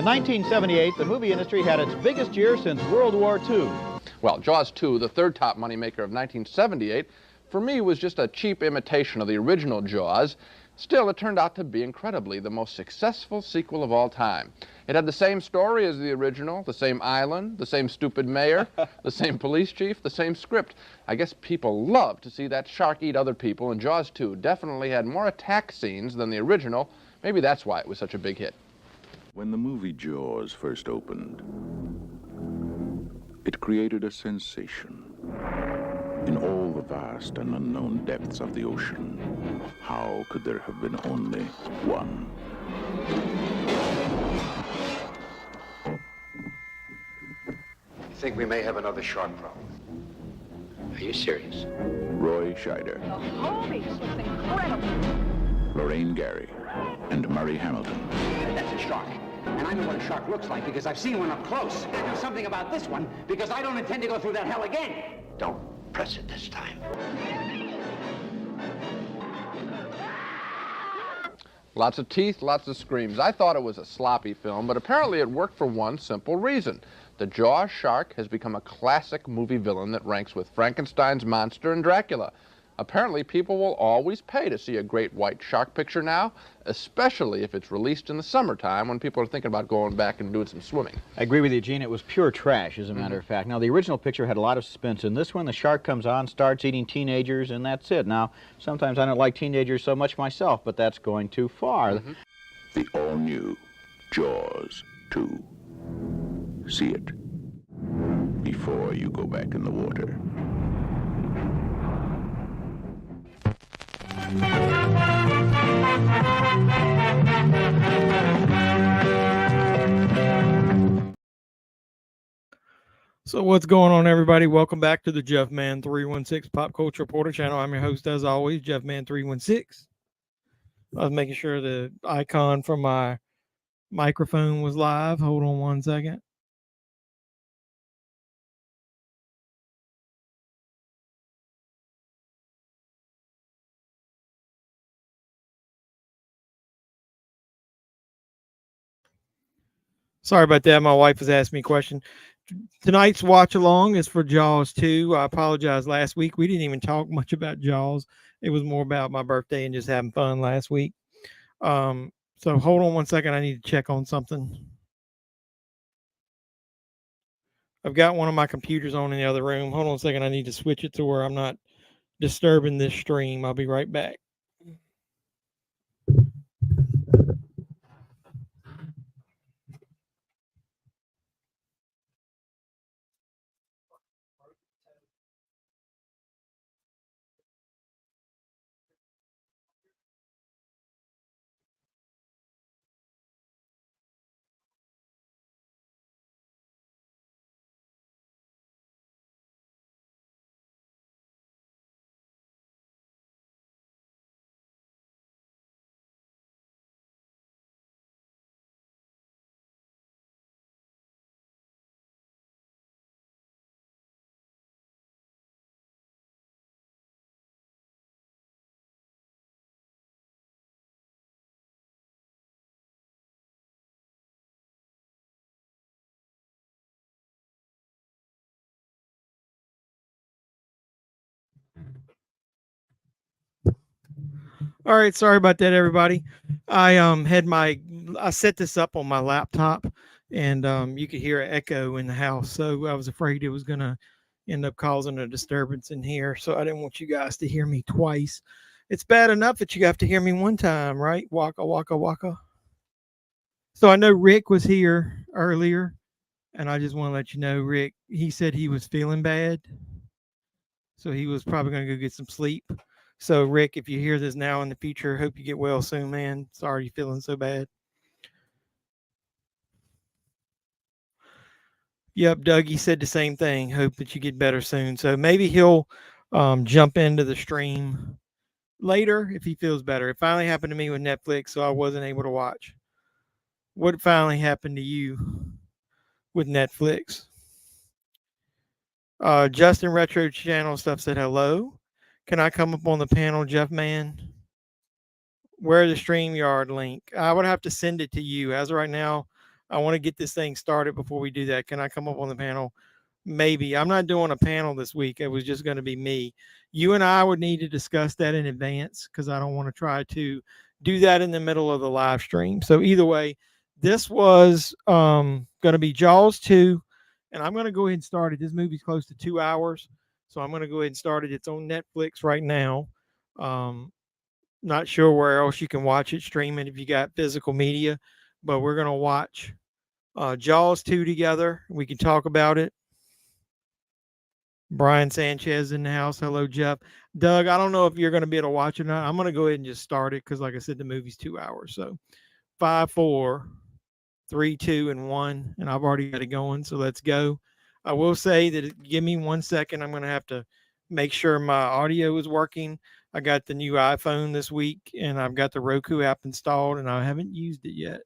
In 1978, the movie industry had its biggest year since World War II. Well, JAWS2, the third top moneymaker of 1978, for me was just a cheap imitation of the original Jaws. Still, it turned out to be incredibly the most successful sequel of all time. It had the same story as the original, the same island, the same stupid mayor, the same police chief, the same script. I guess people love to see that shark eat other people, and Jaws 2 definitely had more attack scenes than the original. Maybe that's why it was such a big hit. When the movie Jaws first opened, it created a sensation. In all the vast and unknown depths of the ocean, how could there have been only one? You think we may have another shark problem? Are you serious? Roy Scheider, The Holmes was incredible. Lorraine Gary, and Murray Hamilton. That's a shark. And I know what a shark looks like because I've seen one up close. I do something about this one because I don't intend to go through that hell again. Don't press it this time. Lots of teeth, lots of screams. I thought it was a sloppy film, but apparently it worked for one simple reason. The Jaws shark has become a classic movie villain that ranks with Frankenstein's monster and Dracula. Apparently, people will always pay to see a great white shark picture now, especially if it's released in the summertime when people are thinking about going back and doing some swimming. I agree with you, Gene. It was pure trash, as a matter of fact. Now, the original picture had a lot of suspense. In this one, the shark comes on, starts eating teenagers, and that's it. Now, sometimes I don't like teenagers so much myself, but that's going too far. The all-new Jaws 2. See it before you go back in the water. So what's going on, everybody? Welcome back to the JEFFMAN316 Pop Culture Reporter channel. I'm your host, as always, JEFFMAN316. I was making sure the icon from my microphone was live. Hold on one second. Sorry about that. My wife was asking me a question. Tonight's watch along is for Jaws 2. I apologize. Last week we didn't even talk much about Jaws. It was more about my birthday and just having fun last week. So hold on one second. I need to check on something. I've got one of my computers on in the other room. Hold on a second. I need to switch it to where I'm not disturbing this stream. I'll be right back. All right, sorry about that, everybody. I set this up on my laptop, and you could hear an echo in the house, so I was afraid it was gonna end up causing a disturbance in here. So I didn't want you guys to hear me twice. It's bad enough that you have to hear me one time, right? Waka waka waka. So I know Rick was here earlier, and I just want to let you know, Rick, he said he was feeling bad, so he was probably gonna go get some sleep. So, Rick, if you hear this now in the future, hope you get well soon, man. Sorry you're feeling so bad. Yep, Dougie said the same thing. Hope that you get better soon. So maybe he'll jump into the stream later if he feels better. It finally happened to me with Netflix, so I wasn't able to watch. What finally happened to you with Netflix? Justin Retro Channel Stuff said hello. Can I come up on the panel, Jeff Man? Where the StreamYard link? I would have to send it to you. As of right now, I want to get this thing started before we do that. Can I come up on the panel? Maybe. I'm not doing a panel this week. It was just going to be me. You and I would need to discuss that in advance because I don't want to try to do that in the middle of the live stream. So either way, this was going to be Jaws 2, and I'm going to go ahead and start it. This movie's close to 2 hours, so I'm going to go ahead and start it. It's on Netflix right now. Not sure where else you can watch it, stream it if you got physical media, but we're going to watch Jaws 2 together. We can talk about it. Brian Sanchez in the house. Hello, Jeff. Doug, I don't know if you're going to be able to watch it or not. I'm going to go ahead and just start it because, like I said, the movie's 2 hours. So 5, 4, 3, 2, and 1. And I've already got it going. So let's go. I will say that give me 1 second. I'm going to have to make sure my audio is working. I got the new iPhone this week and I've got the Roku app installed and I haven't used it yet.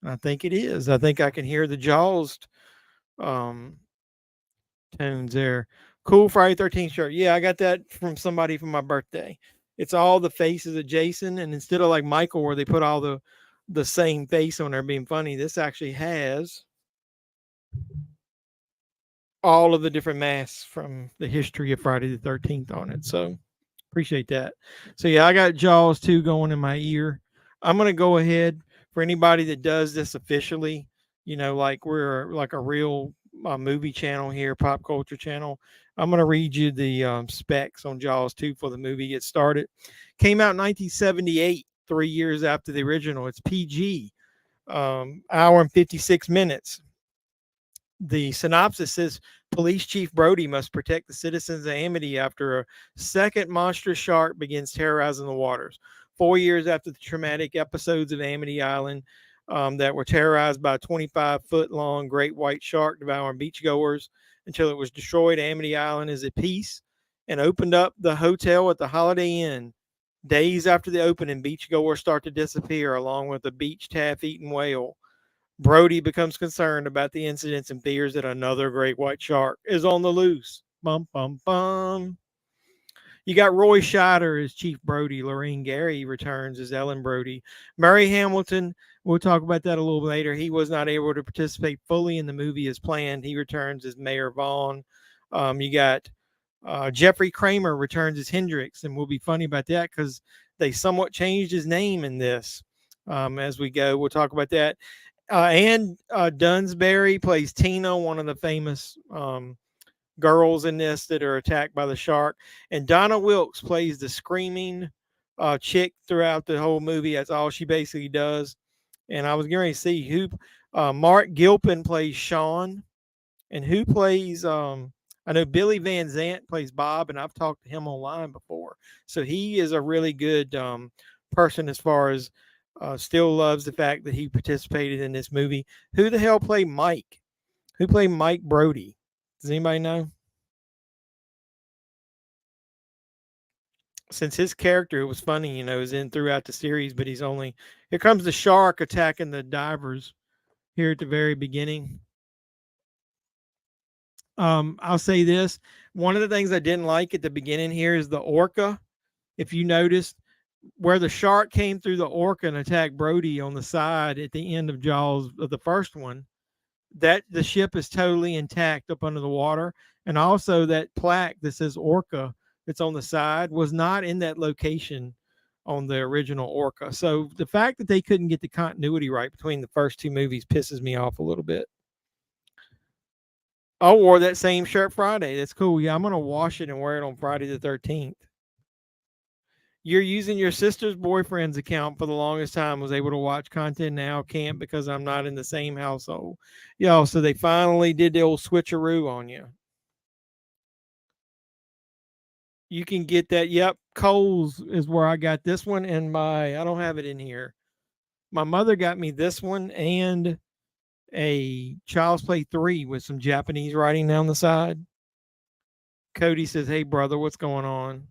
I think it is. I think I can hear the Jaws tones there. Cool Friday 13th shirt. Yeah, I got that from somebody for my birthday. It's all the faces of Jason, and instead of like Michael where they put all the same face on there being funny, this actually has all of the different masks from the history of Friday the 13th on it. So appreciate that. So yeah, I got Jaws 2 going in my ear. I'm going to go ahead for anybody that does this officially, you know, like we're like a real movie channel here, pop culture channel. I'm going to read you the specs on Jaws 2 for the movie get started. Came out in 1978, 3 years after the original. It's PG, hour and 56 minutes. The synopsis says Police Chief Brody must protect the citizens of Amity after a second monstrous shark begins terrorizing the waters. 4 years after the traumatic episodes of Amity Island that were terrorized by a 25-foot-long great white shark devouring beachgoers until it was destroyed, Amity Island is at peace and opened up the hotel at the Holiday Inn. Days after the opening, beachgoers start to disappear along with a beach taff-eaten whale. Brody becomes concerned about the incidents and fears that another great white shark is on the loose. Bum, bum, bum. You got Roy Scheider as Chief Brody. Lorraine Gary returns as Ellen Brody. Murray Hamilton, we'll talk about that a little later. He was not able to participate fully in the movie as planned. He returns as Mayor Vaughn. You got Jeffrey Kramer returns as Hendrix, and we'll be funny about that because they somewhat changed his name in this as we go. We'll talk about that. Ann Dunsbury plays Tina, one of the famous girls in this that are attacked by the shark. And Donna Wilkes plays the screaming chick throughout the whole movie. That's all she basically does. And I was going to see who Mark Gilpin plays Sean, and who plays I know Billy Van Zant plays Bob, and I've talked to him online before. So he is a really good person as far as still loves the fact that he participated in this movie. Who the hell played Mike? Who played Mike Brody? Does anybody know? Since his character, it was funny, you know, is in throughout the series, but he's only, here comes the shark attacking the divers here at the very beginning. I'll say this. One of the things I didn't like at the beginning here is the orca. If you noticed, where the shark came through the orca and attacked Brody on the side at the end of Jaws of the first one, that the ship is totally intact up under the water. And also that plaque that says orca that's on the side was not in that location on the original orca. So the fact that they couldn't get the continuity right between the first two movies pisses me off a little bit. I wore that same shirt Friday. That's cool. Yeah, I'm going to wash it and wear it on Friday the 13th. You're using your sister's boyfriend's account for the longest time, was able to watch content, now can't because I'm not in the same household. Yo, so they finally did the old switcheroo on you. You can get that. Yep, Kohl's is where I got this one, and I don't have it in here. My mother got me this one and a Child's Play 3 with some Japanese writing down the side. Cody says, hey, brother, what's going on?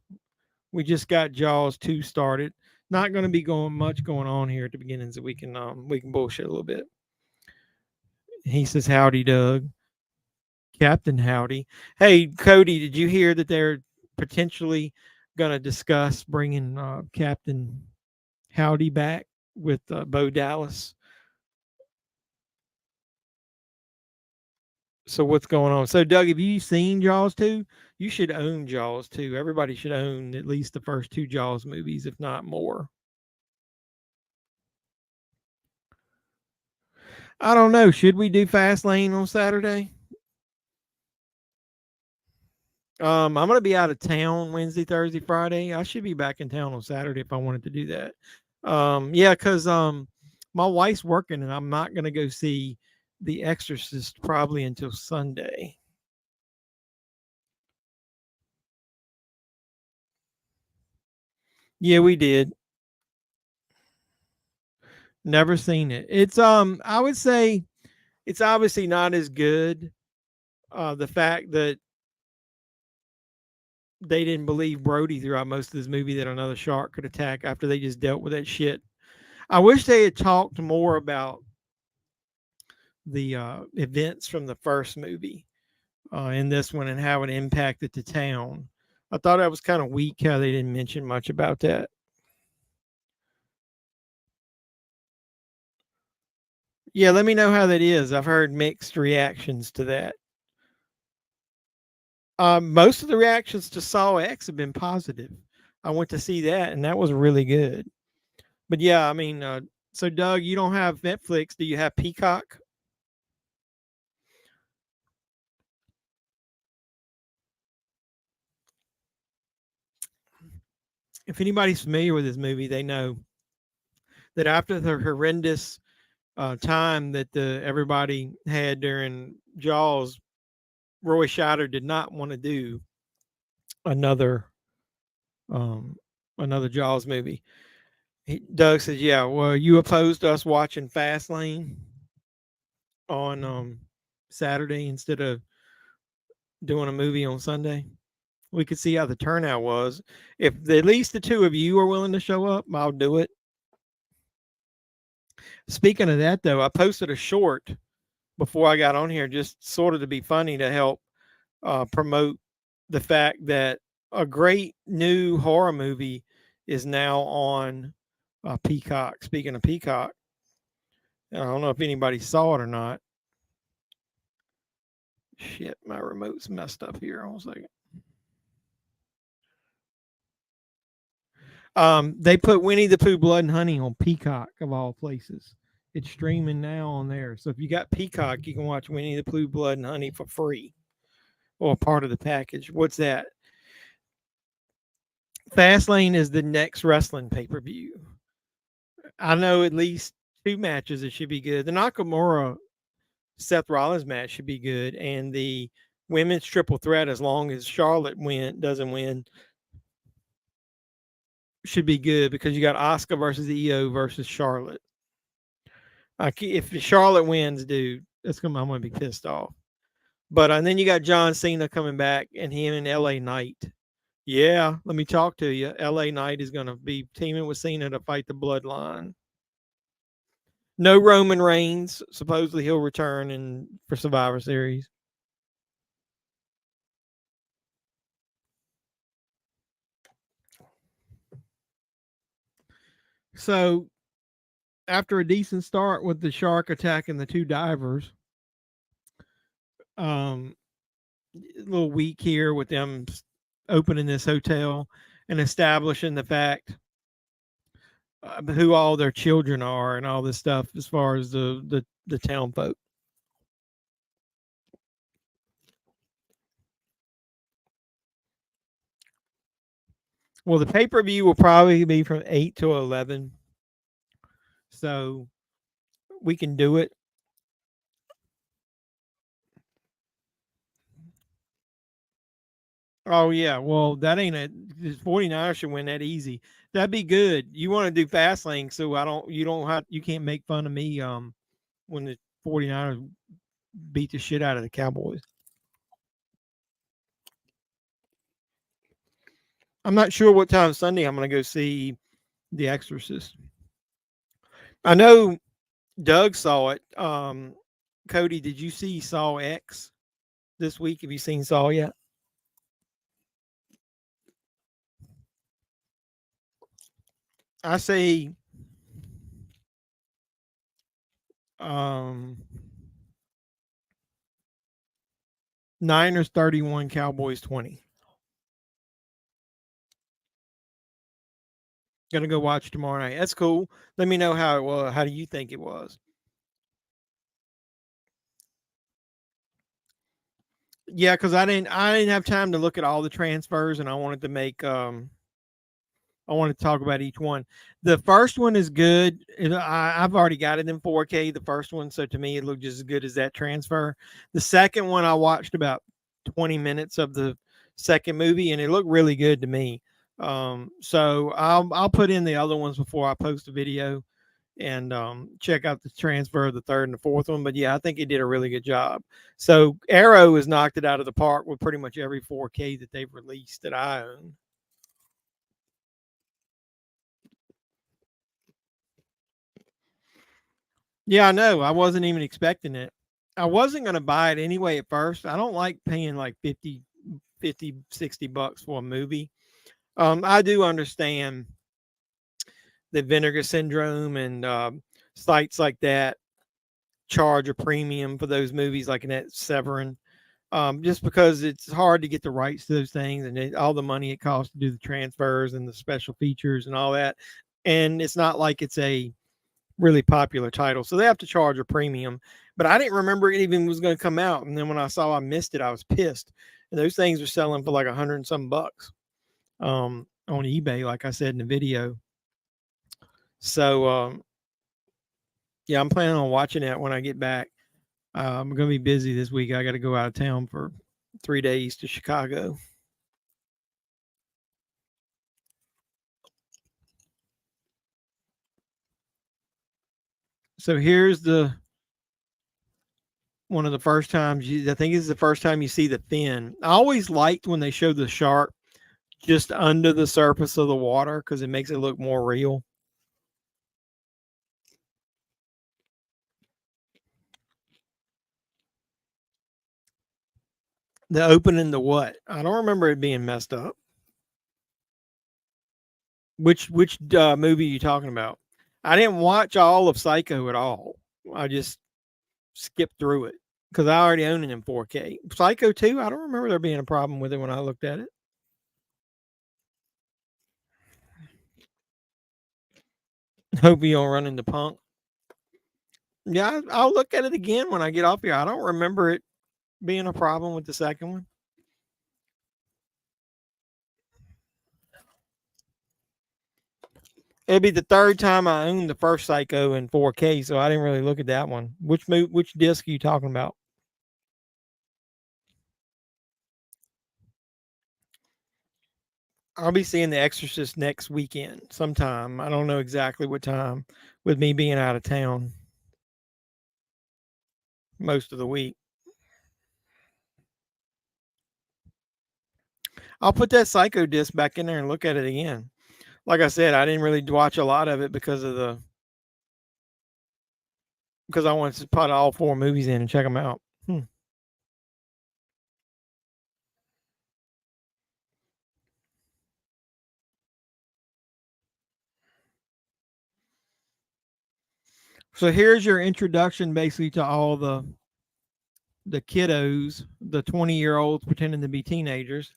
We just got Jaws 2 started. Not going to be much going on here at the beginning, so we can bullshit a little bit. He says, howdy, Doug. Captain Howdy. Hey, Cody, did you hear that they're potentially going to discuss bringing Captain Howdy back with Bo Dallas? So what's going on? So Doug, have you seen Jaws 2? You should own Jaws 2. Everybody should own at least the first 2 Jaws movies, if not more. I don't know. Should we do Fast Lane on Saturday? I'm gonna be out of town Wednesday, Thursday, Friday. I should be back in town on Saturday if I wanted to do that. Yeah, because my wife's working and I'm not gonna go see The Exorcist probably until Sunday. Yeah, we did. Never seen it. It's I would say it's obviously not as good. The fact that they didn't believe Brody throughout most of this movie that another shark could attack after they just dealt with that shit. I wish they had talked more about the events from the first movie in this one and how it impacted the town. I thought that was kind of weak how they didn't mention much about that. Yeah, let me know how that is. I've heard mixed reactions to that. Most of the reactions to Saw X have been positive. I went to see that, and that was really good. But yeah, I mean, so Doug, you don't have Netflix. Do you have Peacock? If anybody's familiar with this movie, they know that after the horrendous time that everybody had during Jaws, Roy Scheider did not want to do another um, another Jaws movie. Doug says, "Yeah, well, you opposed us watching Fastlane on Saturday instead of doing a movie on Sunday. We could see how the turnout was. If at least the two of you are willing to show up, I'll do it." Speaking of that, though, I posted a short before I got on here, just sort of to be funny to help promote the fact that a great new horror movie is now on Peacock. Speaking of Peacock, I don't know if anybody saw it or not. Shit, my remote's messed up here. Hold on a second. They put Winnie the Pooh Blood and Honey on Peacock of all places. It's streaming now on there. So if you got Peacock, you can watch Winnie the Pooh Blood and Honey for free or part of the package. What's that? Fastlane is the next wrestling pay per view. I know at least 2 matches that should be good. The Nakamura Seth Rollins match should be good, and the women's triple threat, as long as Charlotte doesn't win, should be good because you got Asuka versus EO versus Charlotte. If Charlotte wins, dude, I'm gonna be pissed off. But and then you got John Cena coming back, and him and LA Knight. Yeah, let me talk to you. LA Knight is gonna be teaming with Cena to fight the Bloodline. No Roman Reigns. Supposedly he'll return for Survivor Series. So after a decent start with the shark attacking the 2 divers, a little weak here with them opening this hotel and establishing the fact who all their children are and all this stuff as far as the town folk. Well, the pay per view will probably be from 8 to 11, so we can do it. Oh yeah, well that ain't a the 49ers should win that easy. That'd be good. You want to do fast lane so you can't make fun of me when the 49ers beat the shit out of the Cowboys. I'm not sure what time Sunday I'm going to go see The Exorcist. I know Doug saw it. Cody, did you see Saw X this week? Have you seen Saw yet? I say um Niners 31, Cowboys 20. Gonna go watch tomorrow night. That's cool. Let me know how it was. How do you think it was? Yeah, because I didn't have time to look at all the transfers, and I wanted to make I want to talk about each one. The first one is good. I've already got it in 4K, the first one. So to me, it looked just as good as that transfer. The second one, I watched about 20 minutes of the second movie, and it looked really good to me. So I'll put in the other ones before I post a video and check out the transfer of the third and the fourth one. But yeah, I think he did a really good job. So Arrow has knocked it out of the park with pretty much every 4K that they've released that I own. Yeah, I know. I wasn't even expecting it. I wasn't going to buy it anyway at first. I don't like paying like 50, 60 bucks for a movie. I do understand the vinegar syndrome and sites like that charge a premium for those movies like in that Severin. Just because it's hard to get the rights to those things and all the money it costs to do the transfers and the special features and all that. And it's not like it's a really popular title, so they have to charge a premium. But I didn't remember it even was going to come out, and then when I saw I missed it, I was pissed. And those things are selling for like $100 and some bucks on eBay, like I said in the video. So yeah, I'm planning on watching that when I get back. I'm going to be busy this week. I got to go out of town for 3 days to Chicago. So here's one of the first times I think it's the first time you see the fin. I always liked when they show the shark just under the surface of the water because it makes it look more real. The opening to what? I don't remember it being messed up. Which movie are you talking about? I didn't watch all of Psycho at all. I just skipped through it because I already own it in 4K. Psycho 2, I don't remember there being a problem with it when I looked at it. Hope you don't run into Punk. Yeah, I'll look at it again when I get off here. I don't remember it being a problem with the second one. It'd be the third time I owned the first Psycho in 4K, so I didn't really look at that one. Which disc are you talking about? I'll be seeing The Exorcist next weekend sometime. I don't know exactly what time, with me being out of town most of the week. I'll put that Psycho disc back in there and look at it again. Like I said, I didn't really watch a lot of it because I wanted to put all 4 movies in and check them out. So here's your introduction basically to all the kiddos, the 20-year-olds pretending to be teenagers.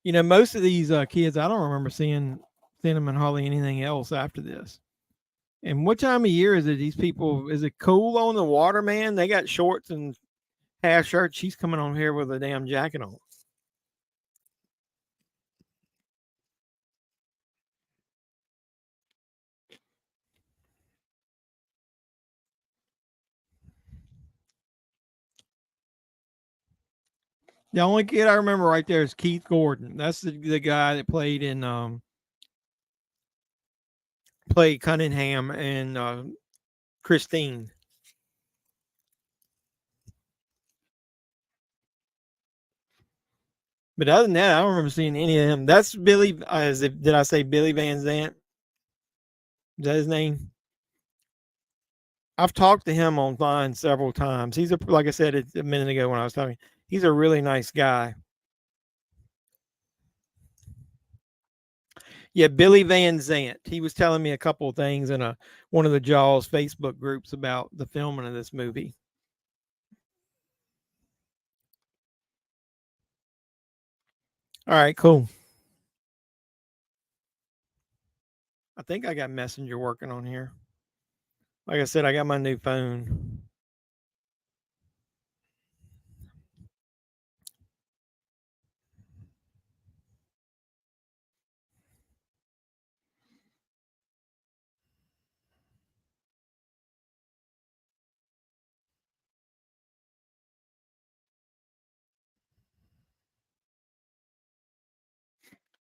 You know, most of these kids, I don't remember seeing them in hardly anything else after this. And what time of year is it? These people, is it cool on the water, man? They got shorts and half shirts. She's coming on here with a damn jacket on. The only kid I remember right there is Keith Gordon. That's the guy that played in played Cunningham and Christine. But other than that, I don't remember seeing any of them. That's Billy. Did I say Billy Van Zant? Is that his name? I've talked to him online several times. He's like I said a minute ago when I was talking. He's a really nice guy. Yeah, Billy Van Zant. He was telling me a couple of things in one of the JAWS Facebook groups about the filming of this movie. All right, cool. I think I got Messenger working on here. Like I said, I got my new phone.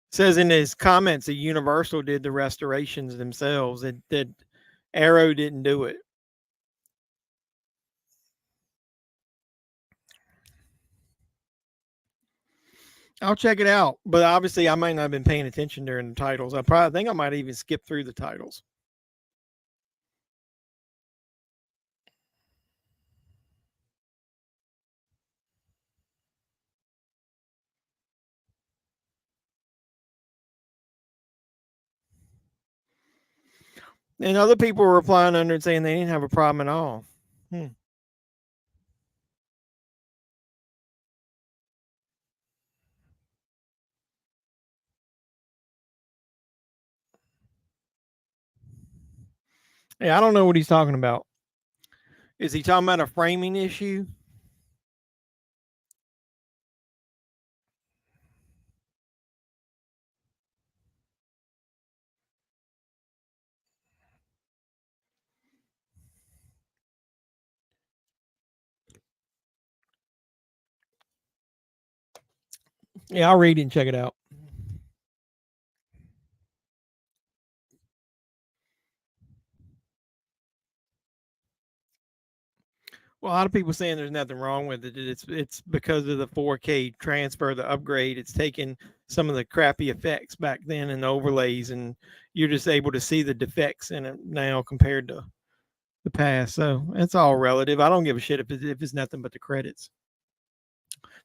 Says in his comments that Universal did the restorations themselves. That Arrow didn't do it. I'll check it out, but obviously I might not have been paying attention during the titles. I think I might even skip through the titles. And other people were replying under and saying they didn't have a problem at all. Yeah, I don't know what he's talking about. Is he talking about a framing issue? Yeah, I'll read it and check it out. Well, a lot of people saying there's nothing wrong with it. It's because of the 4K transfer, the upgrade. It's taken some of the crappy effects back then and the overlays, and you're just able to see the defects in it now compared to the past. So it's all relative. I don't give a shit if it's nothing but the credits.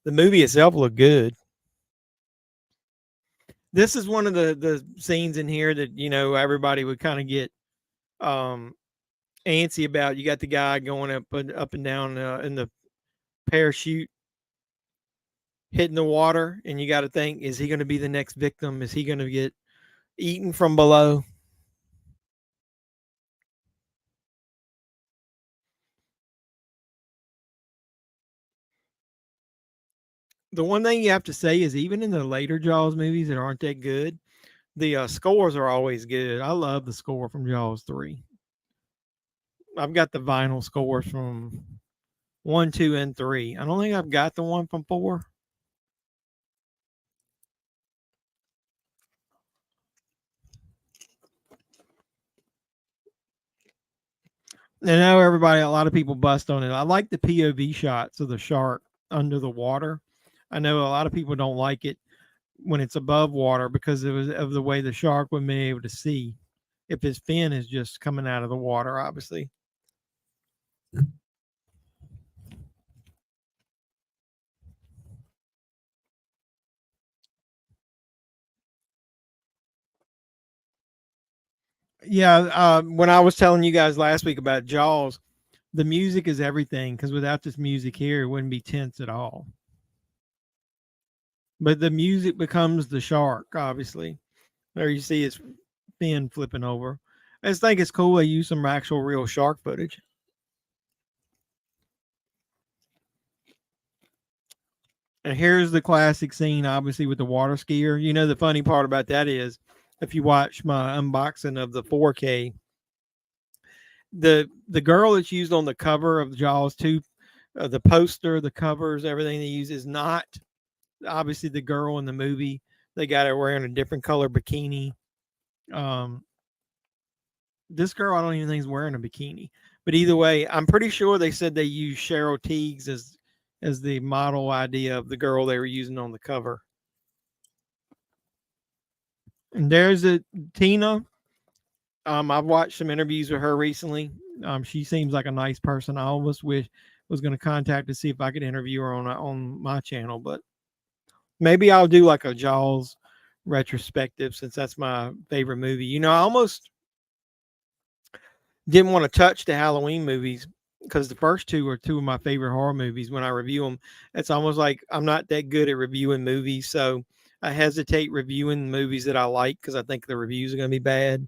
The movie itself looked good. This is one of the scenes in here that, you know, everybody would kind of get antsy about. You got the guy going up and down in the parachute, hitting the water, and you got to think, is he going to be the next victim? Is he going to get eaten from below? The one thing you have to say is, even in the later Jaws movies that aren't that good, the scores are always good. I love the score from Jaws 3. I've got the vinyl scores from 1, 2, and 3. I don't think I've got the one from 4. I know a lot of people bust on it. I like the POV shots of the shark under the water. I know a lot of people don't like it when it's above water because of the way the shark would be able to see if his fin is just coming out of the water, obviously. Yeah, when I was telling you guys last week about Jaws, the music is everything, because without this music here, it wouldn't be tense at all. But the music becomes the shark, obviously. There you see his fin flipping over. I just think it's cool they use some actual real shark footage. And here's the classic scene, obviously, with the water skier. You know, the funny part about that is, if you watch my unboxing of the 4K, the girl that's used on the cover of Jaws 2, the poster, the covers, everything they use is not obviously the girl in the movie. They got her wearing a different color bikini. This girl, I don't even think is wearing a bikini. But either way, I'm pretty sure they said they used Cheryl Teagues as the model idea of the girl they were using on the cover. And there's Tina. I've watched some interviews with her recently. She seems like a nice person. I almost was going to contact to see if I could interview her on my channel, but maybe I'll do like a Jaws retrospective since that's my favorite movie. You know, I almost didn't want to touch the Halloween movies because the first two are two of my favorite horror movies. When I review them, it's almost like I'm not that good at reviewing movies, so I hesitate reviewing movies that I like because I think the reviews are going to be bad.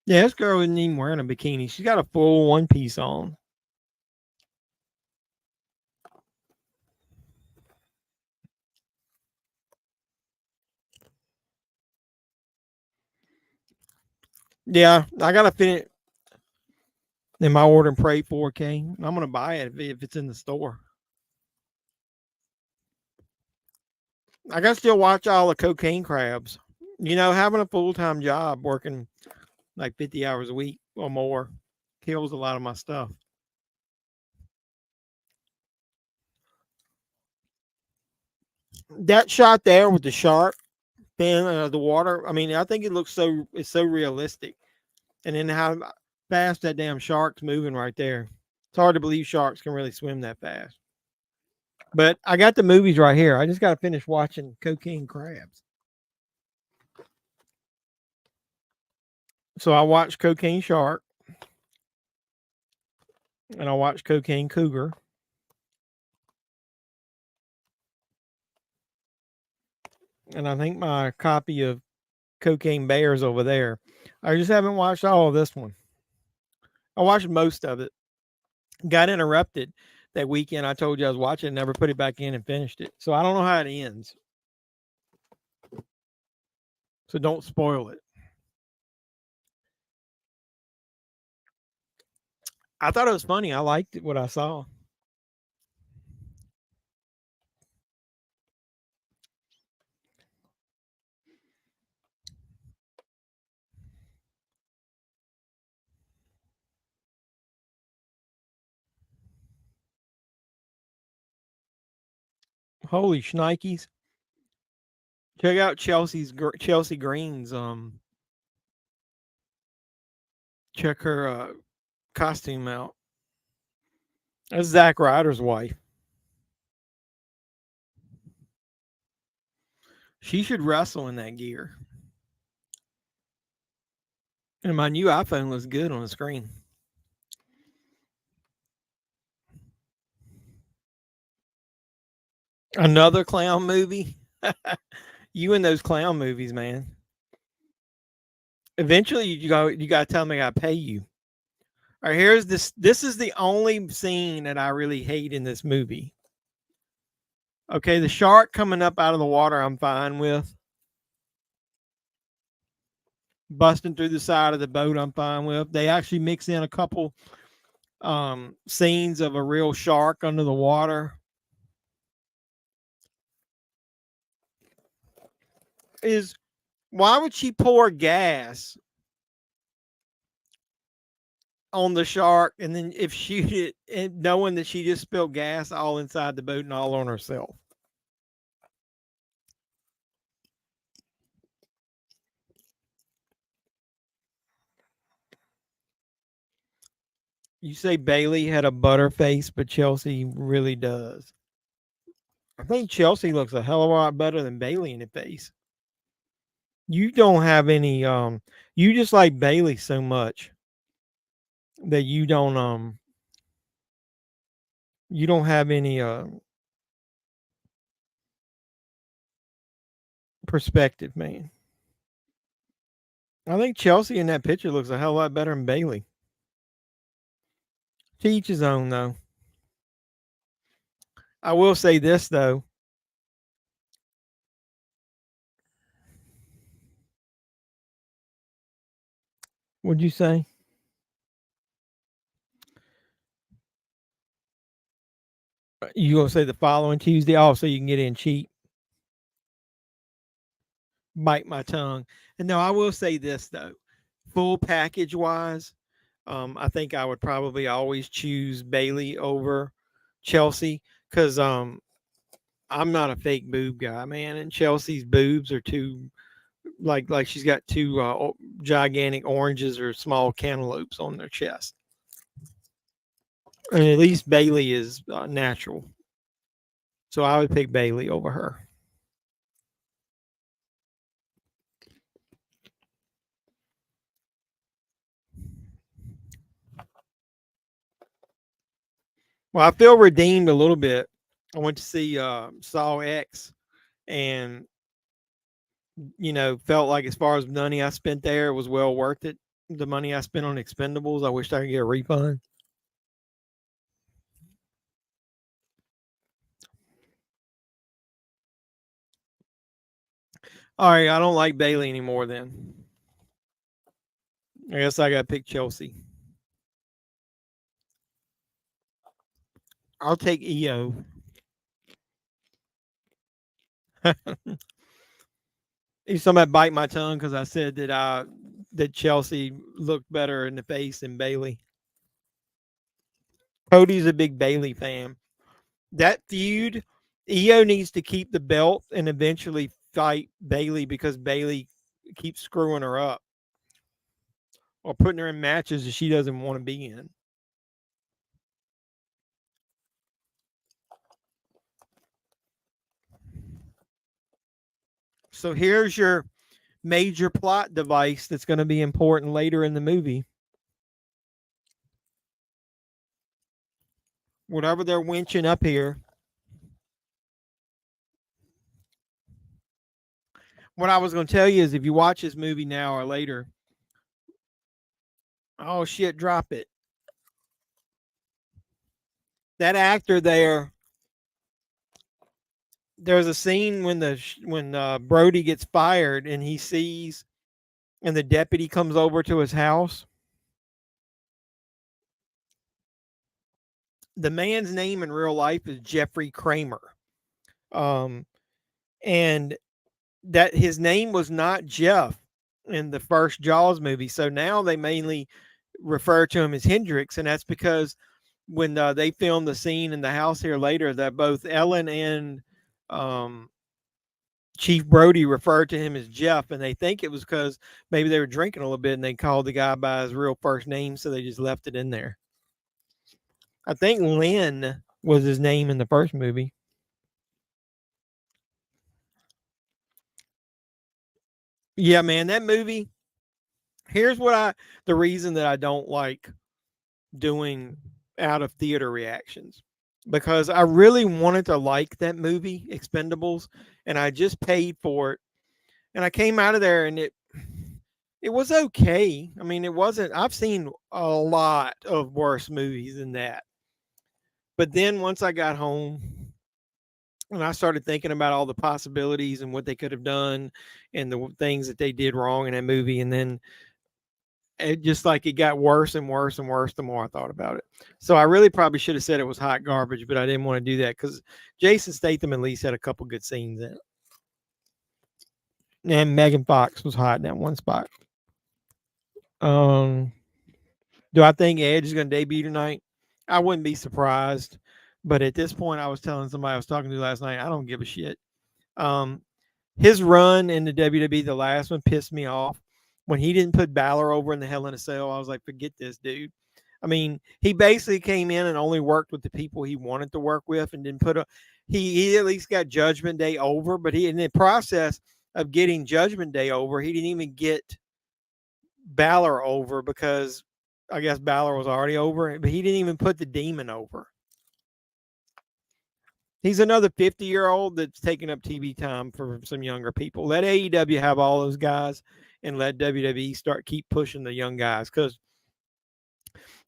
Yeah, this girl isn't even wearing a bikini. She's got a full one piece on. Yeah, I gotta finish in my order and pray 4K. I'm gonna buy it if it's in the store. I gotta still watch all the Cocaine Crabs. You know, having a full time job working like 50 hours a week or more kills a lot of my stuff. That shot there with the shark being the water. I mean, I think it's so realistic, and then how fast that damn shark's moving right there. It's hard to believe sharks can really swim that fast. But I got the movies right here. I just got to finish watching Cocaine Crabs. So I watched Cocaine Shark, and I watched Cocaine Cougar. And I think my copy of Cocaine Bear is over there. I just haven't watched all of this one. I watched most of it. Got interrupted that weekend. I told you I was watching, never put it back in and finished it. So I don't know how it ends. So don't spoil it. I thought it was funny. I liked it, what I saw. Holy shnikes. Check out Chelsea Green's check her costume out. That's Zack Ryder's wife. She should wrestle in that gear. And my new iPhone looks good on the screen. Another clown movie? You and those clown movies, man. Eventually you got to tell me I pay you. All right, here's this. This is the only scene that I really hate in this movie. Okay, the shark coming up out of the water, I'm fine with. Busting through the side of the boat, I'm fine with. They actually mix in a couple scenes of a real shark under the water. Why would she pour gas on the shark and then if shoot it, knowing that she just spilled gas all inside the boat and all on herself? You say Bailey had a butter face, but Chelsea really does. I think Chelsea looks a hell of a lot better than Bailey in the face. You don't have any you just like Bailey so much that you don't have any perspective, man. I think Chelsea in that picture looks a hell of a lot better than Bailey. To each his own, though. I will say this, though. What'd you say? You gonna say the following Tuesday? Oh, so you can get in cheap. Bite my tongue. And no, I will say this though. Full package wise, I think I would probably always choose Bailey over Chelsea because I'm not a fake boob guy, man. And Chelsea's boobs are too like she's got two gigantic oranges or small cantaloupes on their chest. And at least Bailey is natural. So I would pick Bailey over her. Well, I feel redeemed a little bit. I went to see Saw X, and felt like as far as money I spent there, it was well worth it. The money I spent on Expendables, I wish I could get a refund. All right, I don't like Bailey anymore then. I guess I got to pick Chelsea. I'll take EO. He's talking about bite my tongue because I said that Chelsea looked better in the face than Bailey. Cody's a big Bailey fan. That feud, EO needs to keep the belt and eventually fight Bailey because Bailey keeps screwing her up or putting her in matches that she doesn't want to be in. So here's your major plot device that's going to be important later in the movie. Whatever they're winching up here. What I was going to tell you is if you watch this movie now or later, oh shit, drop it. That actor there, there's a scene when Brody gets fired and he sees, and the deputy comes over to his house. The man's name in real life is Jeffrey Kramer. And that his name was not Jeff in the first Jaws movie. So now they mainly refer to him as Hendrix. And that's because when they filmed the scene in the house here later, that both Ellen and Chief Brody referred to him as Jeff, and they think it was because maybe they were drinking a little bit and they called the guy by his real first name, so they just left it in there. I think Lynn was his name in the first movie. Yeah, man, that movie. Here's the reason that I don't like doing out of theater reactions, because I really wanted to like that movie, Expendables, and I just paid for it. And I came out of there and it was okay. I mean, it wasn't, I've seen a lot of worse movies than that. But then once I got home and I started thinking about all the possibilities and what they could have done and the things that they did wrong in that movie, and then it just like it got worse and worse and worse the more I thought about it. So I really probably should have said it was hot garbage, but I didn't want to do that because Jason Statham at least had a couple good scenes in it. And Megan Fox was hot in that one spot. Do I think Edge is going to debut tonight? I wouldn't be surprised. But at this point, I was telling somebody I was talking to last night, I don't give a shit. His run in the WWE, the last one, pissed me off. When he didn't put Balor over in the Hell in a Cell, I was like, forget this, dude. I mean, he basically came in and only worked with the people he wanted to work with and didn't put he at least got Judgment Day over, but he in the process of getting Judgment Day over, he didn't even get Balor over because I guess Balor was already over, but he didn't even put the Demon over. He's another 50-year-old that's taking up TV time for some younger people. Let AEW have all those guys and let WWE keep pushing the young guys, because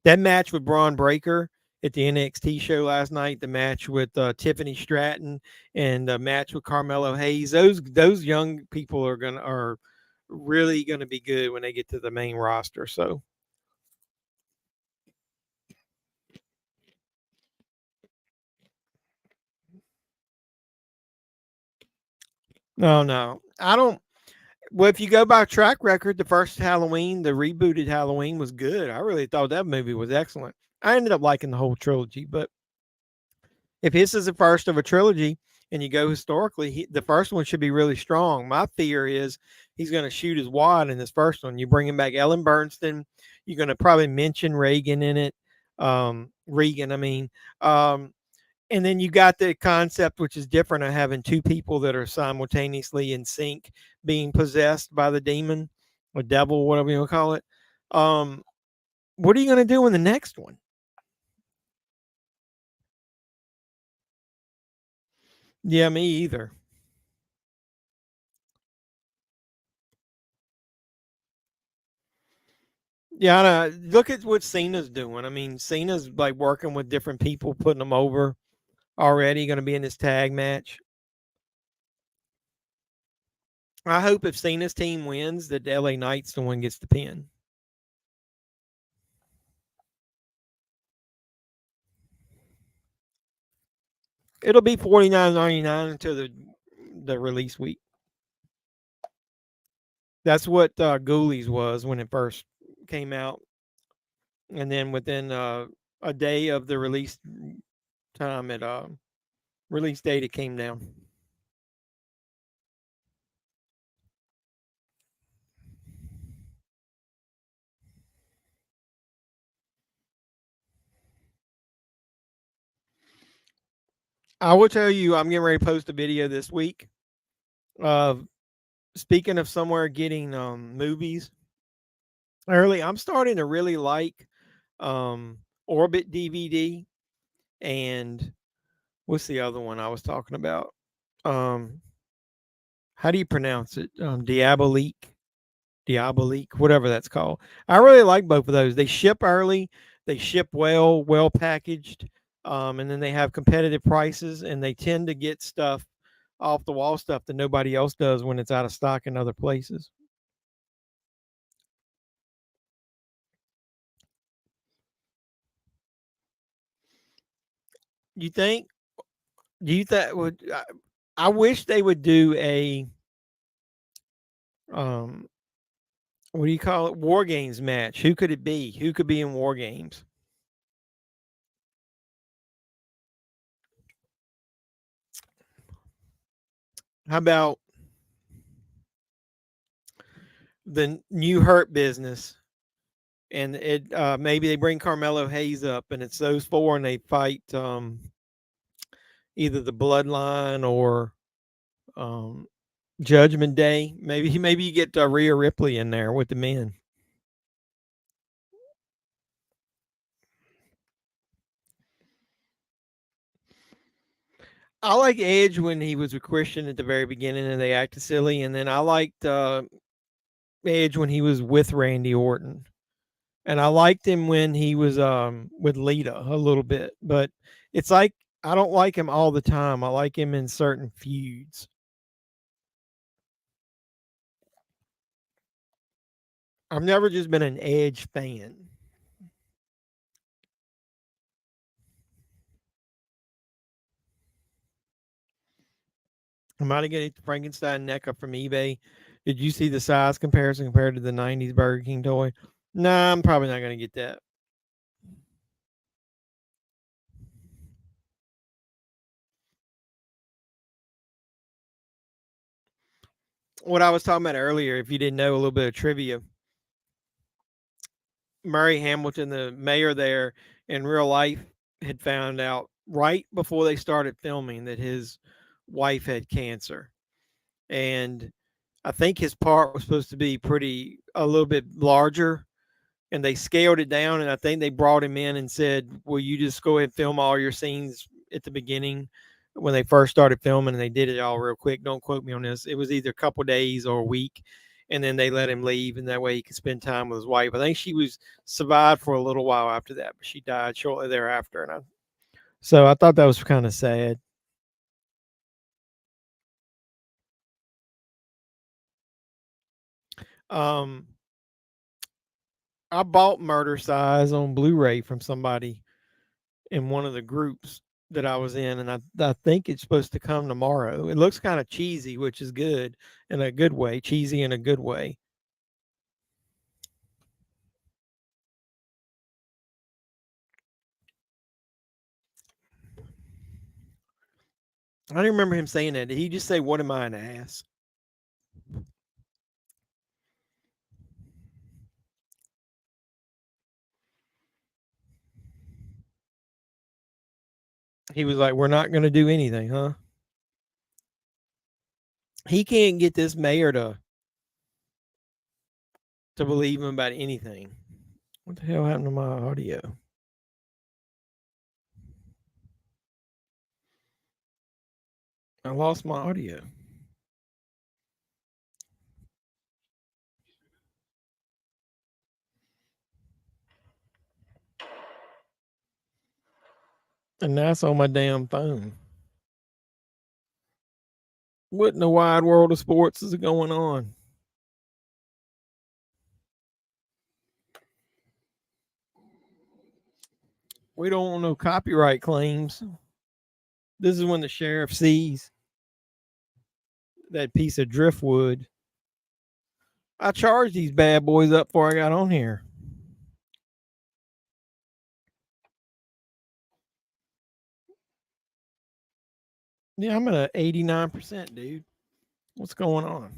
that match with Braun Breaker at the NXT show last night, the match with Tiffany Stratton, and the match with Carmelo Hayes, those young people are really gonna be good when they get to the main roster. So no, I don't. Well, if you go by track record, the first Halloween, the rebooted Halloween, was good. I really thought that movie was excellent. I ended up liking the whole trilogy, but if this is the first of a trilogy and you go historically, the first one should be really strong. My fear is he's going to shoot his wad in this first one. You bring him back Ellen Bernstein. You're going to probably mention Reagan in it. Regan, I mean. And then you got the concept, which is different, of having two people that are simultaneously in sync, being possessed by the demon or devil, whatever you want to call it. What are you going to do in the next one? Yeah, me either. Yeah, I know. Look at what Cena's doing. I mean, Cena's like working with different people, putting them over already. Going to be in this tag match. I hope if Cena's team wins, that the LA Knight's the one gets the pin. It'll be $49.99 until the release week. That's what Ghoulies was when it first came out, and then within a day of the release time, at release date, it came down. I will tell you, I'm getting ready to post a video this week. Speaking of somewhere getting movies early, I'm starting to really like Orbit DVD, and what's the other one I was talking about? How do you pronounce it? Diabolique, whatever that's called. I really like both of those. They ship early, they ship well packaged, and then they have competitive prices, and they tend to get stuff off the wall, stuff that nobody else does when it's out of stock in other places. You think? Do you think would? I wish they would do a um, what do you call it? War games match. Who could it be? Who could be in war games? How about the new Hurt Business? And it maybe they bring Carmelo Hayes up, and it's those four, and they fight either the Bloodline or um, Judgment Day. Maybe you get Rhea Ripley in there with the men. I like Edge when he was a Christian at the very beginning, and they acted silly, and then I liked Edge when he was with Randy Orton. And I liked him when he was with Lita a little bit, but it's like I don't like him all the time. I like him in certain feuds. I've never just been an Edge fan. I'm about to get the Frankenstein NECA from eBay. Did you see the size comparison compared to the 90s Burger King toy? Nah, I'm probably not going to get that. What I was talking about earlier, if you didn't know a little bit of trivia, Murray Hamilton, the mayor there, in real life, had found out right before they started filming that his wife had cancer. And I think his part was supposed to be a little bit larger, and they scaled it down. And I think they brought him in and said, "Will you just go ahead and film all your scenes at the beginning?" When they first started filming, and they did it all real quick. Don't quote me on this. It was either a couple days or a week, and then they let him leave, and that way he could spend time with his wife. I think she was survived for a little while after that, but she died shortly thereafter. So I thought that was kind of sad. Um, I bought Murder Size on Blu-ray from somebody in one of the groups that I was in, and I think it's supposed to come tomorrow. It looks kind of cheesy, which is good in a good way. Cheesy in a good way. I don't remember him saying that. Did he just say, "What am I, an ass"? He was like, "We're not going to do anything, huh?" He can't get this mayor to believe him about anything. What the hell happened to my audio? I lost my audio. And that's on my damn phone. What in the wide world of sports is going on? We don't want no copyright claims. This is when the sheriff sees that piece of driftwood. I charged these bad boys up before I got on here. Yeah, I'm at a 89%, dude. What's going on?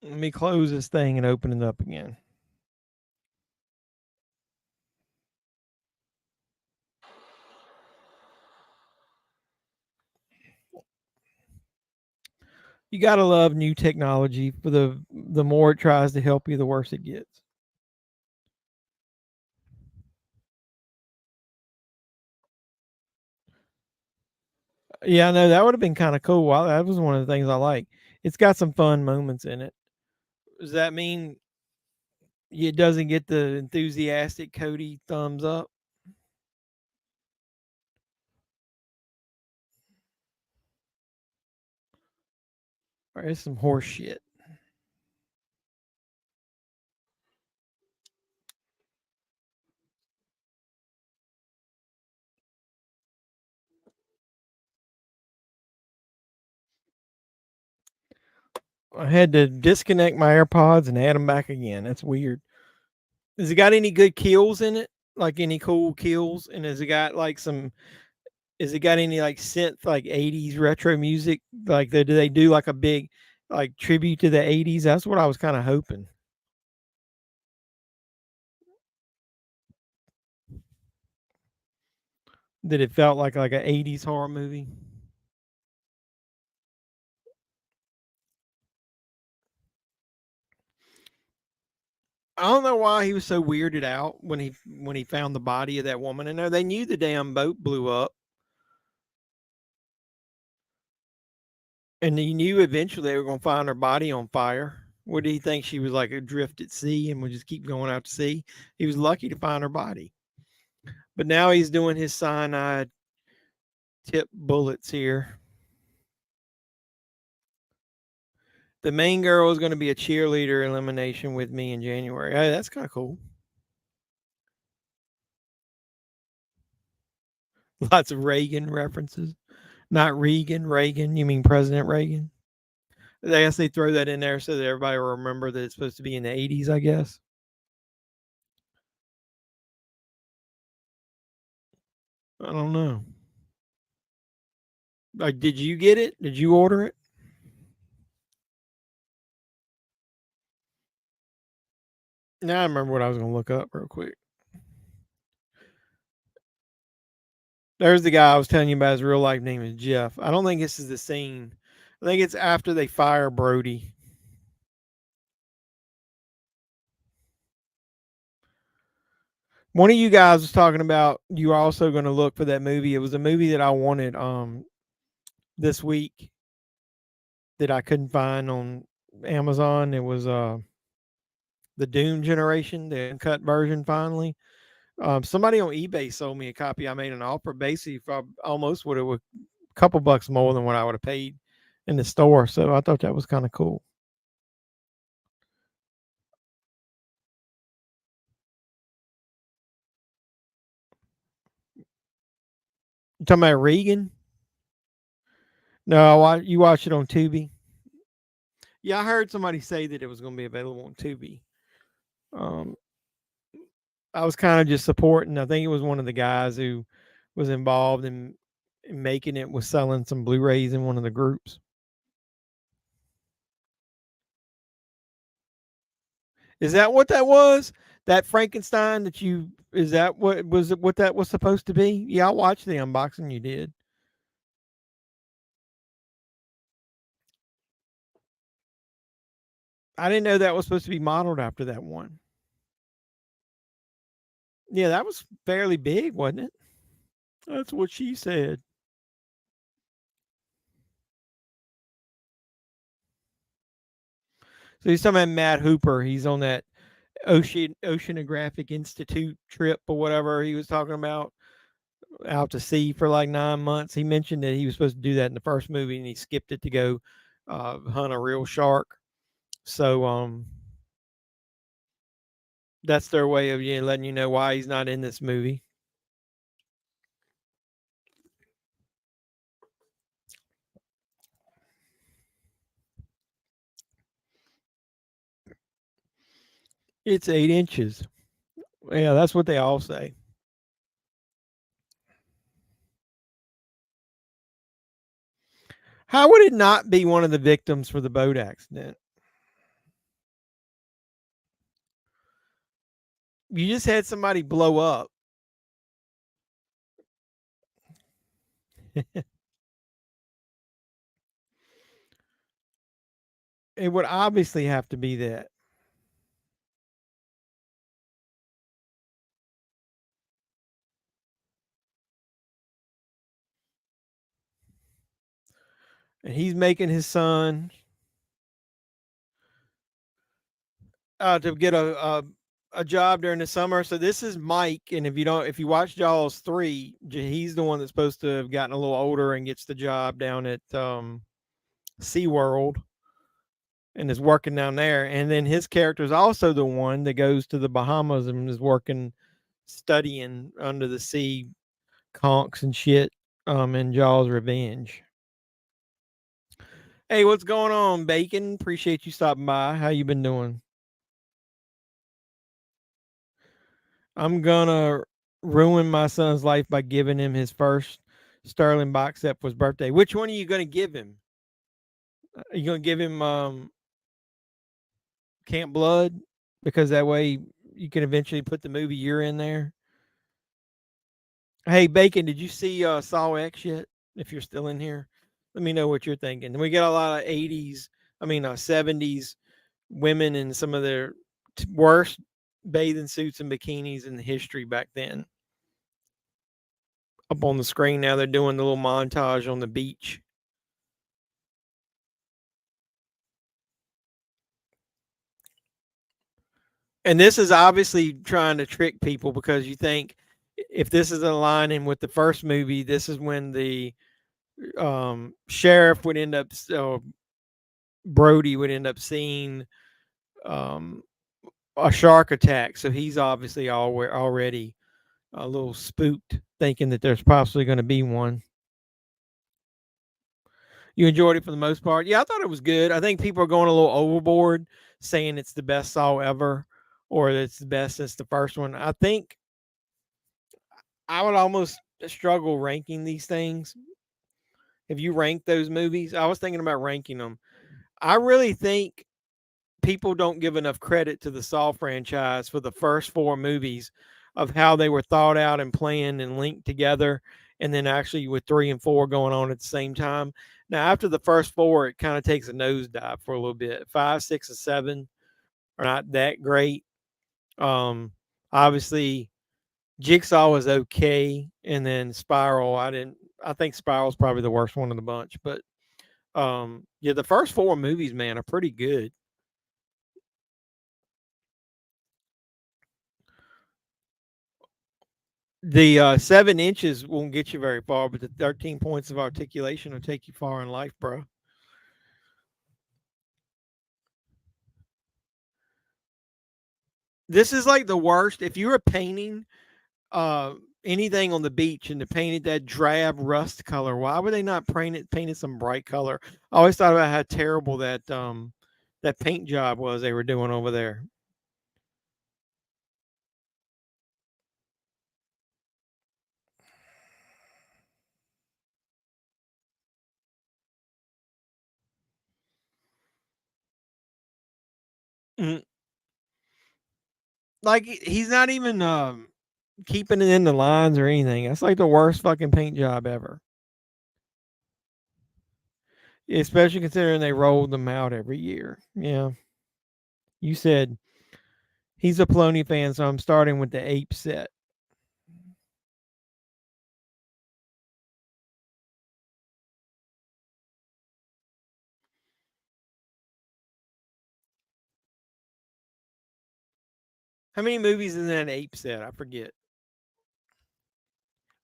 Let me close this thing and open it up again. You gotta love new technology. For the more it tries to help you, the worse it gets. Yeah, I know that would have been kind of cool. That was one of the things I like. It's got some fun moments in it. Does that mean it doesn't get the enthusiastic Cody thumbs up? Or it's some horse shit. I had to disconnect my AirPods and add them back again. That's weird. Has it got any good kills in it? Like any cool kills? And has it got like some? Has it got any like synth like 80s retro music? Like do they do like a big like tribute to the 80s? That's what I was kind of hoping. That it felt like an 80s horror movie. I don't know why he was so weirded out when he found the body of that woman. And they knew the damn boat blew up. And he knew eventually they were going to find her body on fire. What did he think? She was like adrift at sea and would just keep going out to sea? He was lucky to find her body. But now he's doing his cyanide tip bullets here. The main girl is going to be a cheerleader elimination with me in January. Hey, that's kind of cool. Lots of Reagan references. Not Reagan, Reagan. You mean President Reagan? I guess they throw that in there so that everybody will remember that it's supposed to be in the 80s, I guess. I don't know. Like, did you get it? Did you order it? Now I remember what I was going to look up real quick. There's the guy I was telling you about. His real life name is Jeff. I don't think this is the scene. I think it's after they fire Brody. One of you guys was talking about you were also going to look for that movie. It was a movie that I wanted this week that I couldn't find on Amazon. It was the Doom Generation, the uncut version finally. Somebody on eBay sold me a copy. I made an offer basically for almost what it was a couple bucks more than what I would have paid in the store. So I thought that was kind of cool. You talking about Regan? No, you watch it on Tubi. Yeah, I heard somebody say that it was going to be available on Tubi. I was kind of just supporting. I think it was one of the guys who was involved in making it, was selling some Blu-rays in one of the groups. Is that what that was? That Frankenstein that you, is that what was it, what that was supposed to be? Yeah, I watched the unboxing you did. I didn't know that was supposed to be modeled after that one. Yeah, that was fairly big, wasn't it? That's what she said. So he's talking about Matt Hooper. He's on that Oceanographic Institute trip or whatever he was talking about, out to sea for like 9 months. He mentioned that he was supposed to do that in the first movie and he skipped it to go hunt a real shark. So that's their way of letting you know why he's not in this movie. It's 8 inches. Yeah, that's what they all say. How would it not be one of the victims for the boat accident? You just had somebody blow up. It would obviously have to be that. And he's making his son to get a job during the summer. So this is Mike, and if you watch JAWS 3, he's the one that's supposed to have gotten a little older and gets the job down at SeaWorld and is working down there. And then his character is also the one that goes to the Bahamas and is working, studying under the sea conchs and shit in Jaws Revenge. Hey, what's going on, Bacon? Appreciate you stopping by. How you been doing? I'm gonna ruin my son's life by giving him his first Sterling box set for his birthday. Which one are you gonna give him? Are you gonna give him Camp Blood? Because that way you can eventually put the movie you're in there. Hey, Bacon, did you see Saw X yet? If you're still in here, let me know what you're thinking. We got a lot of 70s women in some of their worst bathing suits and bikinis in the history back then. Up on the screen now, they're doing the little montage on the beach. And this is obviously trying to trick people, because you think if this is aligning with the first movie, this is when the sheriff would end up, Brody would end up seeing a shark attack. So he's obviously already a little spooked, thinking that there's possibly going to be one. You enjoyed it for the most part? Yeah, I thought it was good. I think people are going a little overboard, saying it's the best Saw ever, or it's the best since the first one. I think I would almost struggle ranking these things. If you rank those movies, I was thinking about ranking them. I really think people don't give enough credit to the Saw franchise for the first 4 movies, of how they were thought out and planned and linked together, and then actually with 3 and 4 going on at the same time. Now, after the first 4, it kind of takes a nosedive for a little bit. 5, 6, and 7 are not that great. Obviously, Jigsaw was okay, and then Spiral, I think Spiral's probably the worst one of the bunch. But yeah, the first 4 movies, man, are pretty good. The 7 inches won't get you very far, but the 13 points of articulation will take you far in life, bro. This is like the worst. If you were painting anything on the beach and they painted that drab rust color, why would they not painted some bright color? I always thought about how terrible that paint job was they were doing over there. Like he's not even keeping it in the lines or anything. That's like the worst fucking paint job ever. Especially considering they rolled them out every year. Yeah. You said he's a Poloni fan, so I'm starting with the ape set. How many movies is in that ape set? I forget.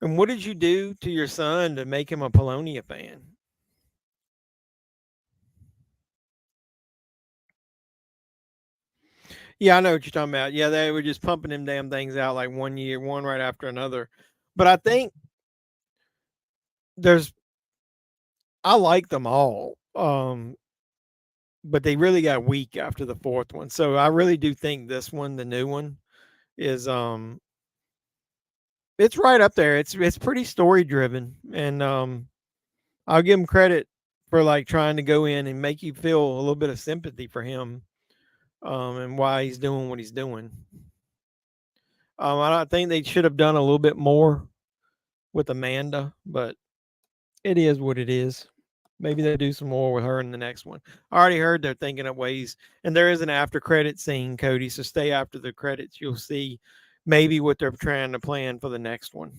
And what did you do to your son to make him a Polonia fan? Yeah, I know what you're talking about. Yeah, they were just pumping them damn things out like one year, one right after another. But I think there's, I like them all. But they really got weak after the fourth one. So I really do think this one, the new one, is it's right up there. It's pretty story driven, and I'll give him credit for like trying to go in and make you feel a little bit of sympathy for him, and why he's doing what he's doing. I think they should have done a little bit more with Amanda, but it is what it is. Maybe they'll do some more with her in the next one. I already heard they're thinking of ways, and there is an after credit scene, Cody. So stay after the credits. You'll see maybe what they're trying to plan for the next one.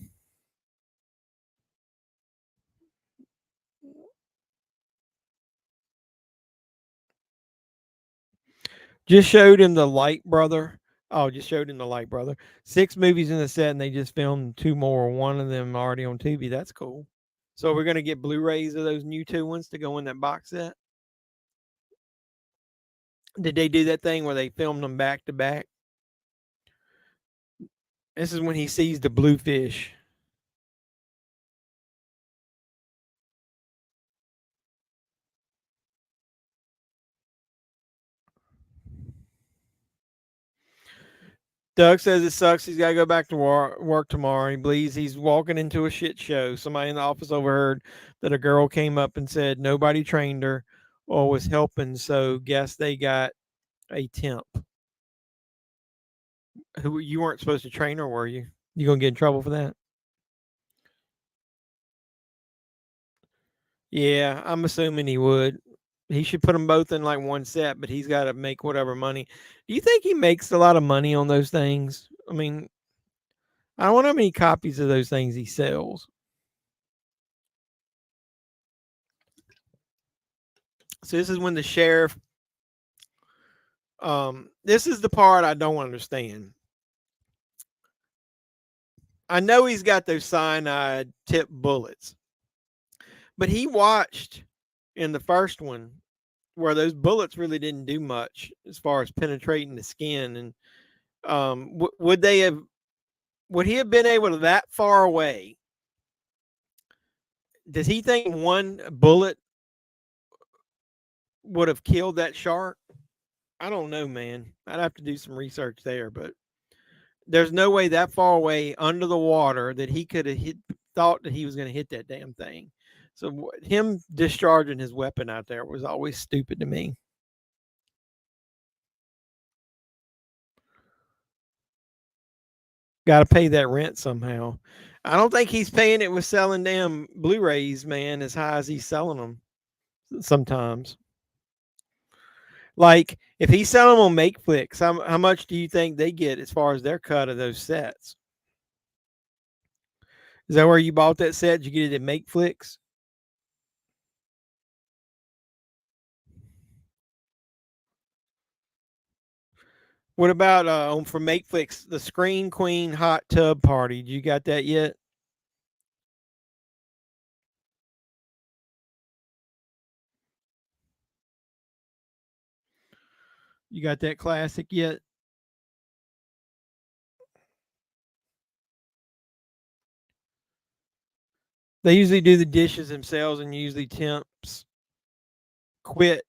Just showed him the Light Brother. Oh, just showed him the Light Brother. 6 movies in the set, and they just filmed 2 more. One of them already on TV. That's cool. So we're gonna get Blu-rays of those new 2 ones to go in that box set. Did they do that thing where they filmed them back to back? This is when he sees the bluefish. Doug says it sucks. He's got to go back to work tomorrow. He believes he's walking into a shit show. Somebody in the office overheard that a girl came up and said nobody trained her or was helping, so guess they got a temp. Who, you weren't supposed to train her, were you? You gonna get in trouble for that? Yeah, I'm assuming he would. He should put them both in like one set, but he's got to make whatever money. Do you think he makes a lot of money on those things? I mean, I don't know how many copies of those things he sells. So this is when the sheriff. This is the part I don't understand. I know he's got those cyanide tip bullets, but he watched in the first one where those bullets really didn't do much as far as penetrating the skin. And would they have? Would he have been able to that far away? Does he think one bullet would have killed that shark? I don't know, man. I'd have to do some research there, but there's no way that far away under the water that he could have thought that he was going to hit that damn thing. So him discharging his weapon out there was always stupid to me. Got to pay that rent somehow. I don't think he's paying it with selling damn Blu-rays, man, as high as he's selling them sometimes. Like, if he's selling them on MakeFlix, how much do you think they get as far as their cut of those sets? Is that where you bought that set? Did you get it at MakeFlix? What about for MakeFlix, the Screen Queen Hot Tub Party? You got that yet? You got that classic yet? They usually do the dishes themselves, and usually temps quit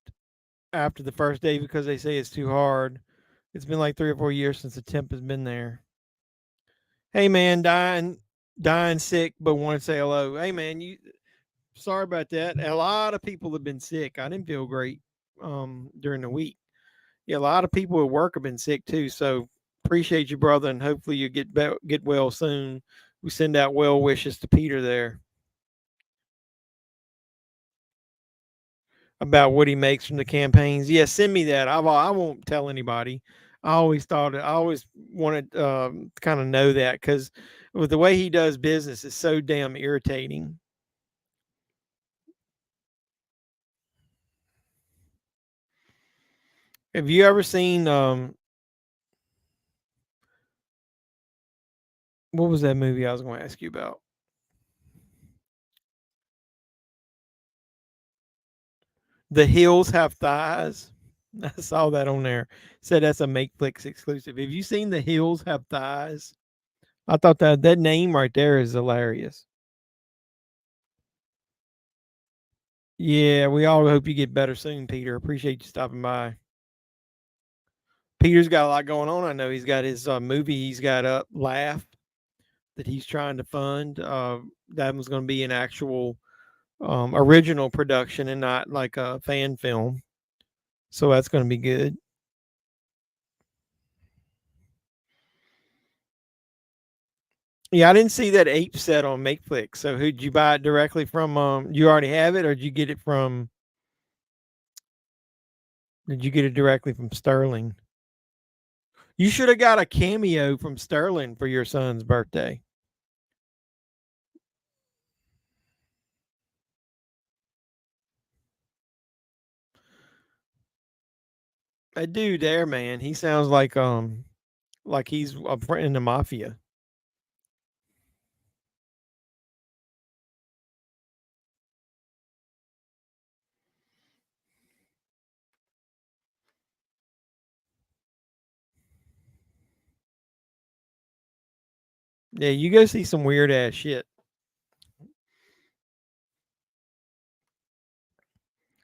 after the first day because they say it's too hard. It's been like 3 or 4 years since the temp has been there. Hey man, dying sick, but want to say hello. Hey man, sorry about that. A lot of people have been sick. I didn't feel great during the week. Yeah, a lot of people at work have been sick too. So appreciate you, brother, and hopefully you get well soon. We send out well wishes to Peter there about what he makes from the campaigns. Yeah, send me that. I won't tell anybody. I always wanted to kind of know that because with the way he does business, it's so damn irritating. Have you ever seen what was that movie I was going to ask you about? The Hills Have Thighs. I saw that on there. Said that's a Makeflix exclusive. Have you seen The Hills Have Thighs? I thought that name right there is hilarious. Yeah, we all hope you get better soon, Peter. Appreciate you stopping by. Peter's got a lot going on. I know he's got his movie he's got up, Laugh, that he's trying to fund. That was going to be an actual original production and not like a fan film. So that's going to be good. Yeah, I didn't see that ape set on Makeflix. So who'd you buy it directly from? You already have it, or did you get it from? Did you get it directly from Sterling? You should have got a cameo from Sterling for your son's birthday. That dude there, man, he sounds like he's a friend in the mafia. Yeah, you go see some weird ass shit.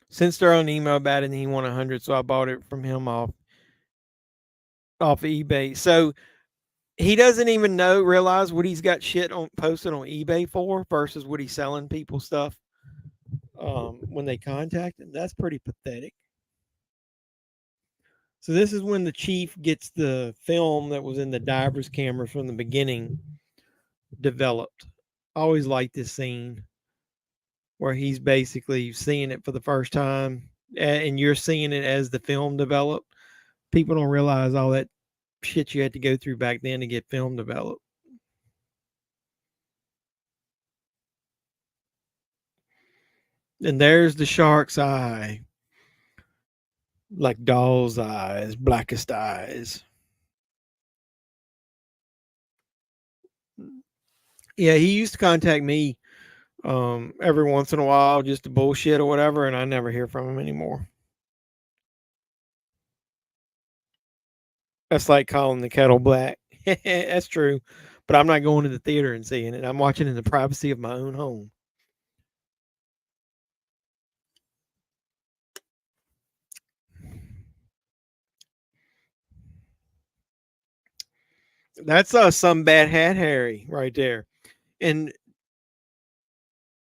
Sent Sterling an email about it and he won 100, so I bought it from him off eBay. So he doesn't even realize what he's got shit on posted on eBay for versus what he's selling people stuff when they contact him. That's pretty pathetic. So this is when the chief gets the film that was in the diver's camera from the beginning developed. I always like this scene where he's basically seeing it for the first time and you're seeing it as the film developed. People don't realize all that shit you had to go through back then to get film developed. And there's the shark's eye. Like doll's eyes, blackest eyes. Yeah, he used to contact me every once in a while just to bullshit or whatever, and I never hear from him anymore. That's like calling the kettle black. That's true. But I'm not going to the theater and seeing it. I'm watching in the privacy of my own home. That's some bad hat Harry right there. And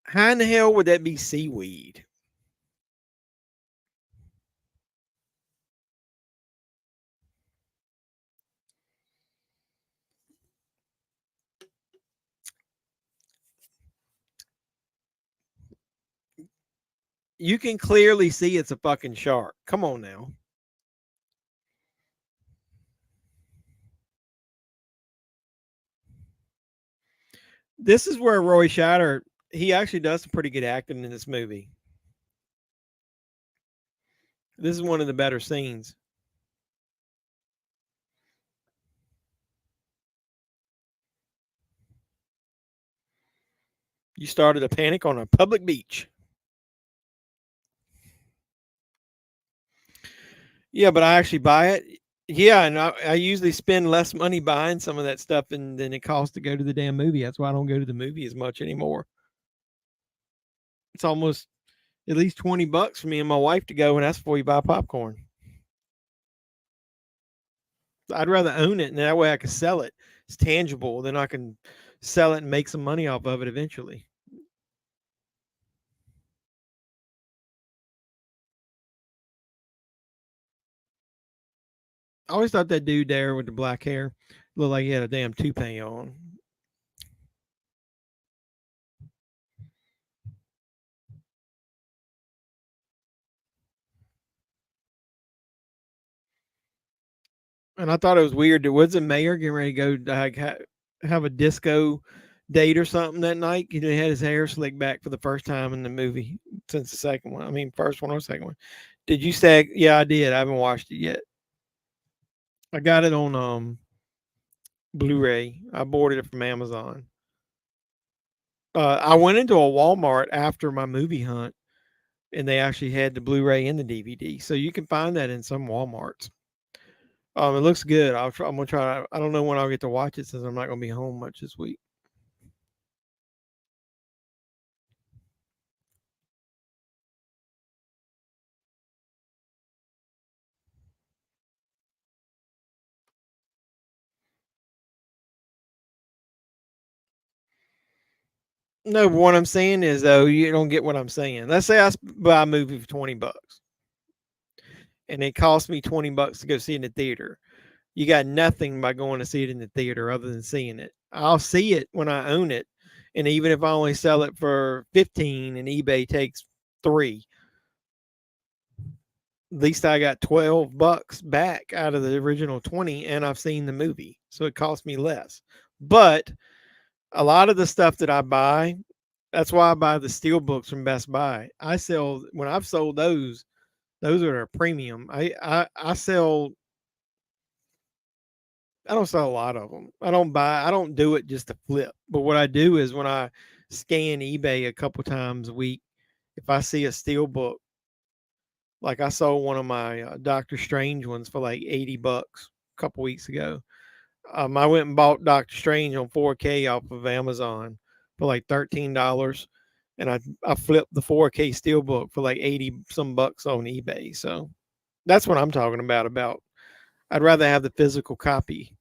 how in the hell would that be seaweed? You can clearly see it's a fucking shark. Come on now. This is where Roy Scheider, he actually does some pretty good acting in this movie. This is one of the better scenes. You started a panic on a public beach. Yeah, but I actually buy it. Yeah, and I usually spend less money buying some of that stuff than it costs to go to the damn movie. That's why I don't go to the movie as much anymore. It's almost at least $20 for me and my wife to go, and that's before you buy popcorn. I'd rather own it, and that way I can sell it. It's tangible. Then I can sell it and make some money off of it eventually. I always thought that dude there with the black hair looked like he had a damn toupee on. And I thought it was weird. There was a mayor getting ready to go like have a disco date or something that night. He had his hair slicked back for the first time in the movie since the second one. I mean, first one or second one. Did you say? Yeah, I did. I haven't watched it yet. I got it on Blu-ray. I boarded it from Amazon. I went into a Walmart after my movie hunt, and they actually had the Blu-ray and the DVD, so you can find that in some WalMarts. It looks good. I'm gonna try. I don't know when I'll get to watch it since I'm not gonna be home much this week. No, but what I'm saying is though, you don't get what I'm saying. Let's say buy a movie for $20, and it costs me $20 to go see it in the theater. You got nothing by going to see it in the theater other than seeing it. I'll see it when I own it, and even if I only sell it for 15 and eBay takes 3, at least I got $12 back out of the original 20, and I've seen the movie, so it cost me less. But a lot of the stuff that I buy, that's why I buy the steel books from Best Buy. When I've sold those are a premium. I sell. I don't sell a lot of them. I don't do it just to flip. But what I do is when I scan eBay a couple times a week, if I see a steel book, like I sold one of my Doctor Strange ones for like $80 a couple weeks ago. I went and bought Doctor Strange on 4K off of Amazon for like $13, and I flipped the 4K steelbook for like 80 some bucks on eBay. So that's what I'm talking about. I'd rather have the physical copy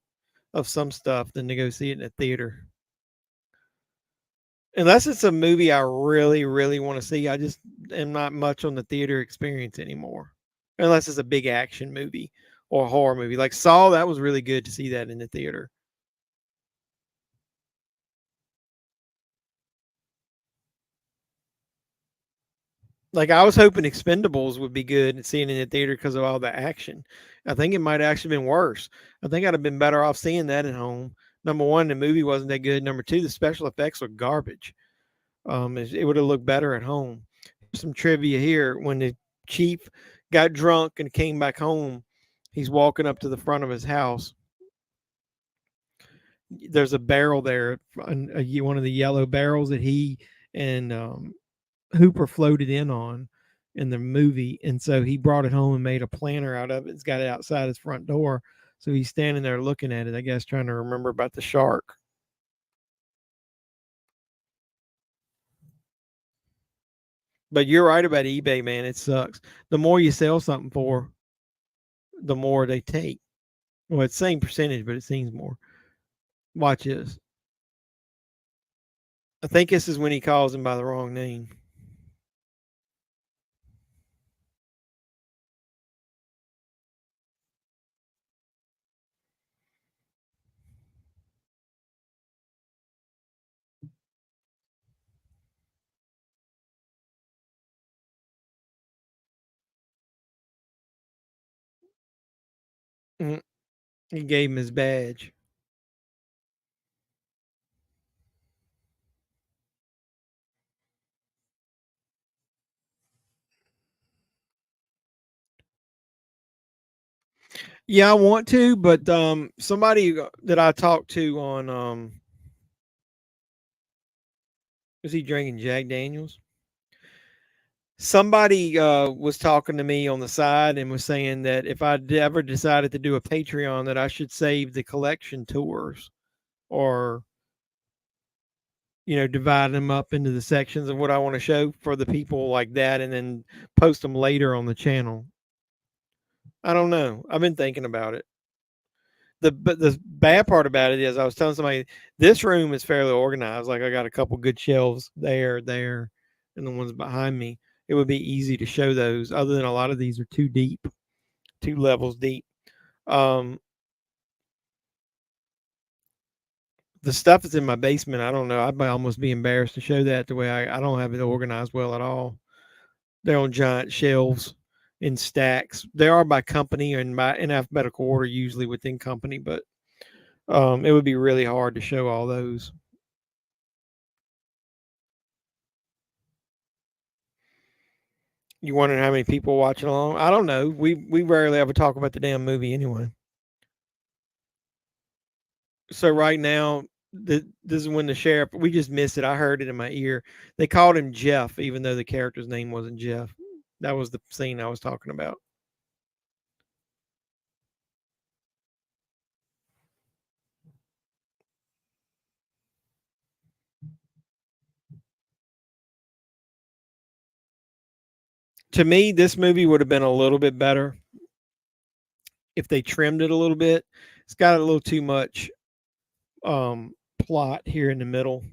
of some stuff than to go see it in a theater. Unless it's a movie I really, really want to see, I just am not much on the theater experience anymore. Unless it's a big action movie or a horror movie. Like Saw, that was really good to see that in the theater. Like I was hoping Expendables would be good and seeing it in the theater because of all the action. I think it might have actually been worse. I think I'd have been better off seeing that at home. Number one, the movie wasn't that good. Number two, the special effects were garbage. It would have looked better at home. Some trivia here: when the chief got drunk and came back home, he's walking up to the front of his house. There's a barrel there, one of the yellow barrels that he and Hooper floated in on in the movie, and so he brought it home and made a planner out of it. It's got it outside his front door, so he's standing there looking at it, I guess, trying to remember about the shark. But you're right about eBay, man. It sucks. The more you sell something for, the more they take. Well, it's same percentage, but it seems more. Watch this. I think this is when he calls him by the wrong name. He gave him his badge. Yeah, I want to, but somebody that I talked to on was he drinking Jack Daniels? Somebody was talking to me on the side and was saying that if I ever decided to do a Patreon, that I should save the collection tours or divide them up into the sections of what I want to show for the people like that, and then post them later on the channel. I don't know. I've been thinking about it. But the bad part about it is I was telling somebody this room is fairly organized. Like I got a couple good shelves there, and the ones behind me. It would be easy to show those. Other than a lot of these are too deep, 2 levels deep. Um, the stuff that's in my basement, I don't know. I'd almost be embarrassed to show that the way I don't have it organized well at all. They're on giant shelves in stacks. They are by company and by in alphabetical order, usually within company, but it would be really hard to show all those. You wondering how many people watching along? I don't know. We rarely ever talk about the damn movie anyway. So right now, this is when the sheriff. We just missed it. I heard it in my ear. They called him Jeff, even though the character's name wasn't Jeff. That was the scene I was talking about. To me, this movie would have been a little bit better if they trimmed it a little bit. It's got a little too much plot here in the middle.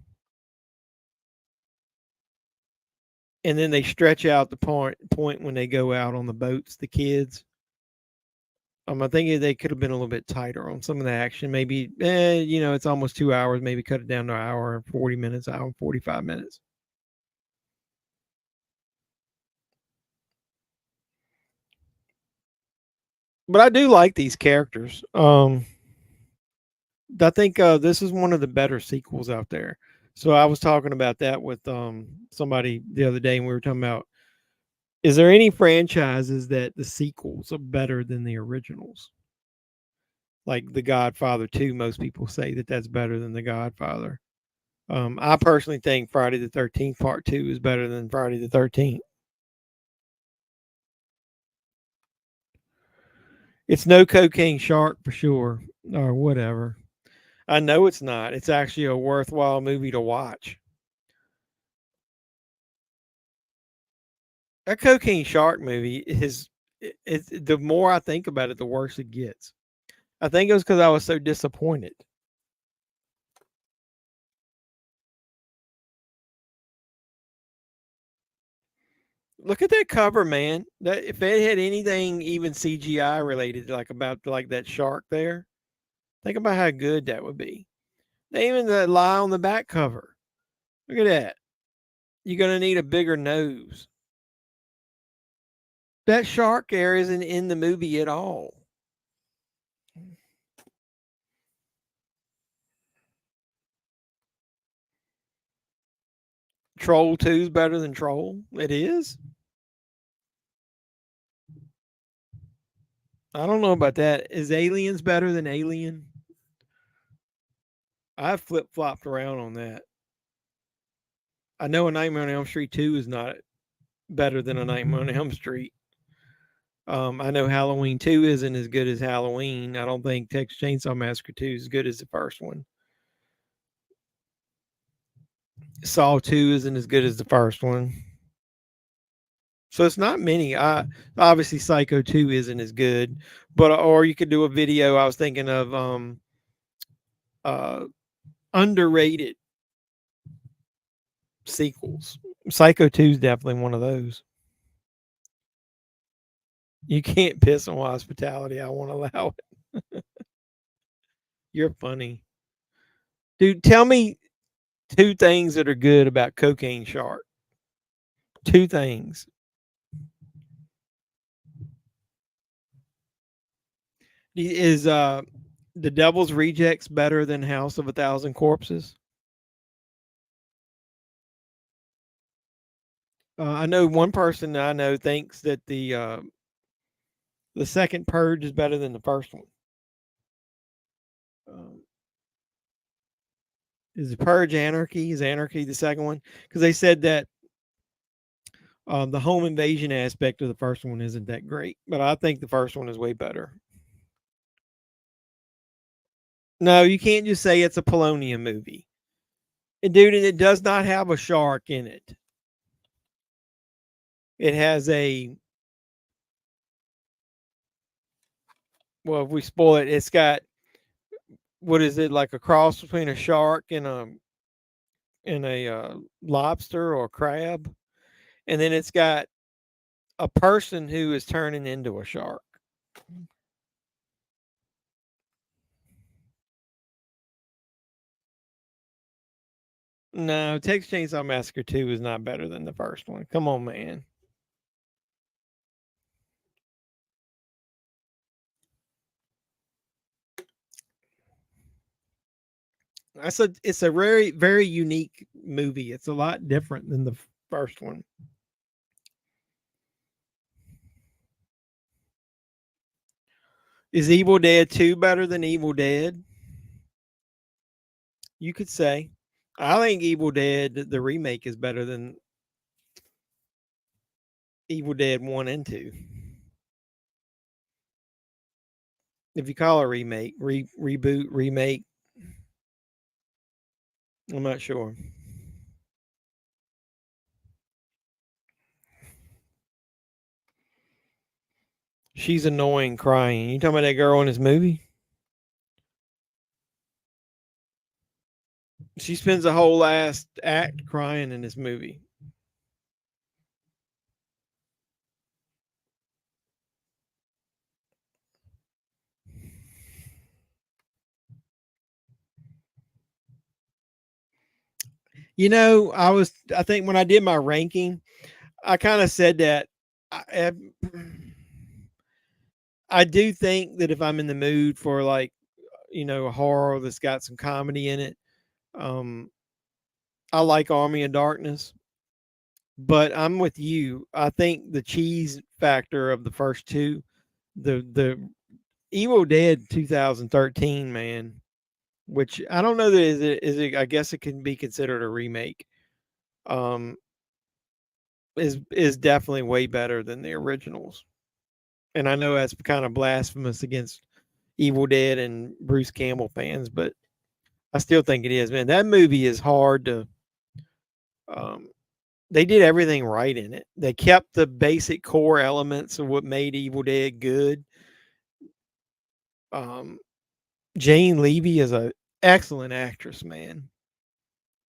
And then they stretch out the point when they go out on the boats, the kids. I think they could have been a little bit tighter on some of the action. Maybe, it's almost 2 hours. Maybe cut it down to an hour and 40 minutes, hour and 45 minutes. But I do like these characters. I think this is one of the better sequels out there. So I was talking about that with somebody the other day, and we were talking about, is there any franchises that the sequels are better than the originals? Like The Godfather 2, most people say that that's better than The Godfather. I personally think Friday the 13th Part 2 is better than Friday the 13th. It's no Cocaine Shark for sure, or whatever. I know it's not. It's actually a worthwhile movie to watch. That Cocaine Shark movie is, the more I think about it, the worse it gets. I think it was because I was so disappointed. Look at that cover, man. That if it had anything even CGI related, like about like that shark there, think about how good that would be. They even lie on the back cover. Look at that. You're gonna need a bigger nose. That shark there isn't in the movie at all. Troll 2 is better than Troll. It is. I don't know about that. Is Aliens better than Alien? I've flip flopped around on that. I know A Nightmare on Elm Street 2 is not better than A Nightmare on Elm Street. I know Halloween 2 isn't as good as Halloween. I don't think Texas Chainsaw Massacre 2 is as good as the first one. Saw 2 isn't as good as the first one. So it's not many. Obviously Psycho 2 isn't as good, but or you could do a video. I was thinking of underrated sequels. Psycho 2 is definitely one of those. You can't piss on hospitality. I won't allow it. You're funny. Dude, tell me 2 things that are good about Cocaine Shark. 2 things. Is The Devil's Rejects better than House of a Thousand Corpses? I know one person I know thinks that the second Purge is better than the first one. Is the Purge Anarchy? Is Anarchy the second one? Because they said that the home invasion aspect of the first one isn't that great, but I think the first one is way better. No, you can't just say it's a Polonium movie. And dude, it does not have a shark in it. It has well, if we spoil it, it's got, what is it, like a cross between a shark and a lobster or crab. And then it's got a person who is turning into a shark. No, Texas Chainsaw Massacre 2 is not better than the first one. Come on, man. It's a very, very unique movie. It's a lot different than the first one. Is Evil Dead 2 better than Evil Dead? You could say. I think Evil Dead, the remake, is better than Evil Dead 1 and 2. If you call it a remake, reboot, remake, I'm not sure. She's annoying crying. You talking about that girl in this movie? She spends the whole last act crying in this movie. You know, I think when I did my ranking, I kind of said that I do think that if I'm in the mood for like, a horror that's got some comedy in it, um, I like Army of Darkness. But I'm with you. I think the cheese factor of the first two, the Evil Dead 2013, man, which I don't know that is it I guess it can be considered a remake. Um, is definitely way better than the originals. And I know that's kind of blasphemous against Evil Dead and Bruce Campbell fans, but I still think it is, man. That movie is hard to. Um, they did everything right in it. They kept the basic core elements of what made Evil Dead good. Um, Jane Levy is a excellent actress, man.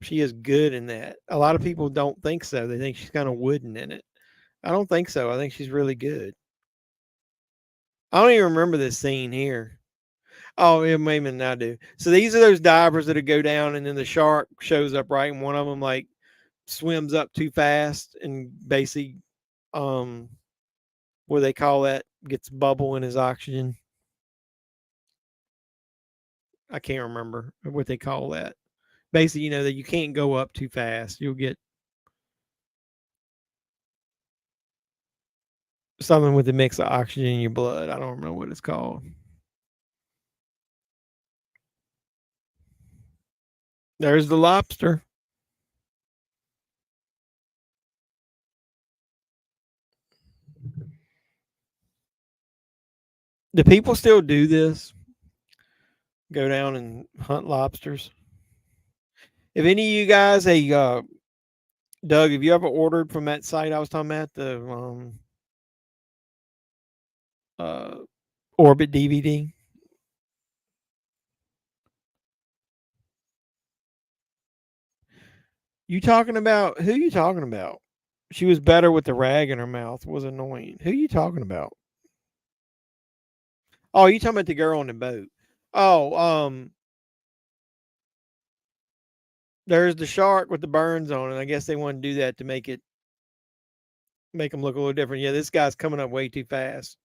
She is good in that. A lot of people don't think so. They think she's kind of wooden in it. I don't think so. I think she's really good. I don't even remember this scene here. Oh, yeah, maybe I do. So these are those divers that go down, and then the shark shows up, right? And one of them like swims up too fast and basically, what do they call that? Gets bubble in his oxygen. I can't remember what they call that. Basically, that you can't go up too fast. You'll get something with a mix of oxygen in your blood. I don't remember what it's called. There's the lobster. Do people still do this? Go down and hunt lobsters? If any of you guys, Doug, have you ever ordered from that site I was talking about, the uh, Orbit DVD? You talking about who you talking about? She was better with the rag in her mouth. Was annoying. Who you talking about? Oh, you talking about the girl on the boat? Oh, there's the shark with the burns on it. I guess they want to do that to make them look a little different. Yeah, this guy's coming up way too fast.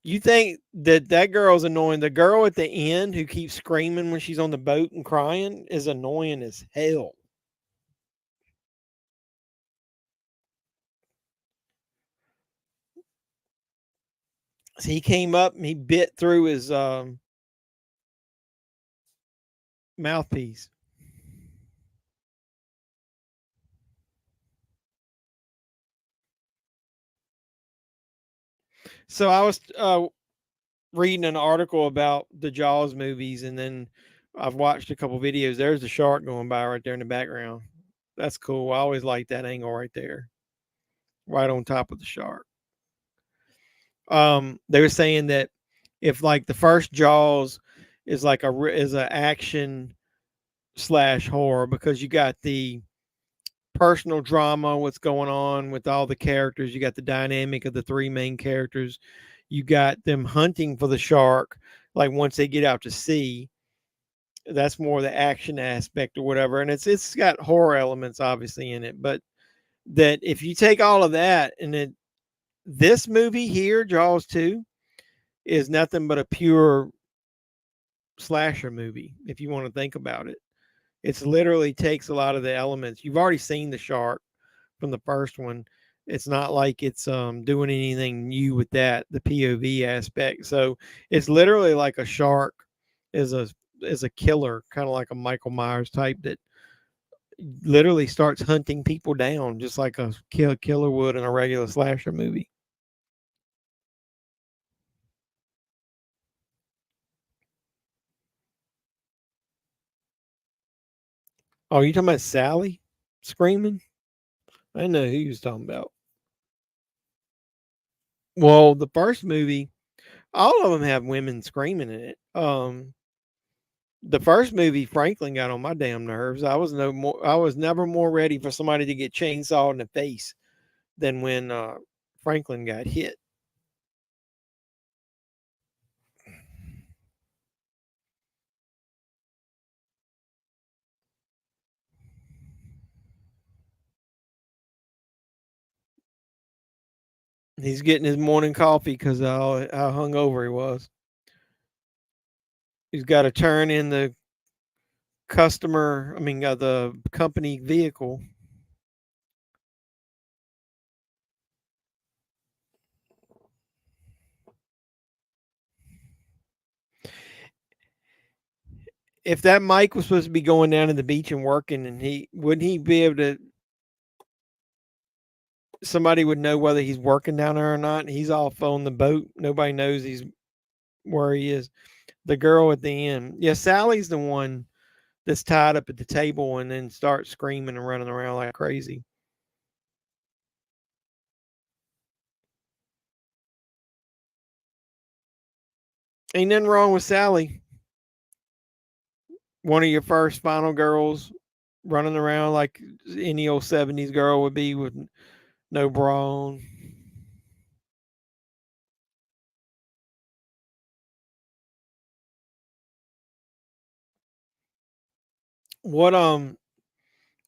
You think that girl's annoying? The girl at the end who keeps screaming when she's on the boat and crying is annoying as hell. So he came up and he bit through his mouthpiece. So I was reading an article about the JAWS movies, and then I've watched a couple videos. There's the shark going by right there in the background. That's cool. I always like that angle right there, right on top of the shark. They were saying that if like the first JAWS is like is a action / horror, because you got the personal drama, what's going on with all the characters. You got the dynamic of the three main characters. You got them hunting for the shark, like once they get out to sea. That's more the action aspect or whatever, and it's got horror elements obviously in it, but that if you take all of that and this movie here, Jaws 2, is nothing but a pure slasher movie if you want to think about it. It's literally takes a lot of the elements. You've already seen the shark from the first one. It's not like it's doing anything new with that, the POV aspect. So it's literally like a shark is a killer, kind of like a Michael Myers type that literally starts hunting people down just like a killer would in a regular slasher movie. Oh, you talking about Sally screaming? I know who you was talking about. Well, the first movie, all of them have women screaming in it. The first movie, Franklin got on my damn nerves. I was never more ready for somebody to get chainsawed in the face than when Franklin got hit. He's getting his morning coffee because how hungover he was. He's got to turn in the the company vehicle. If that Mike was supposed to be going down to the beach and working, and wouldn't he be able to? Somebody would know whether he's working down there or not. He's off on the boat. Nobody knows he's where he is. The girl at the end, yeah, Sally's the one that's tied up at the table and then starts screaming and running around like crazy. Ain't nothing wrong with Sally. One of your first final girls running around like any old 70s girl would be with no bra on. What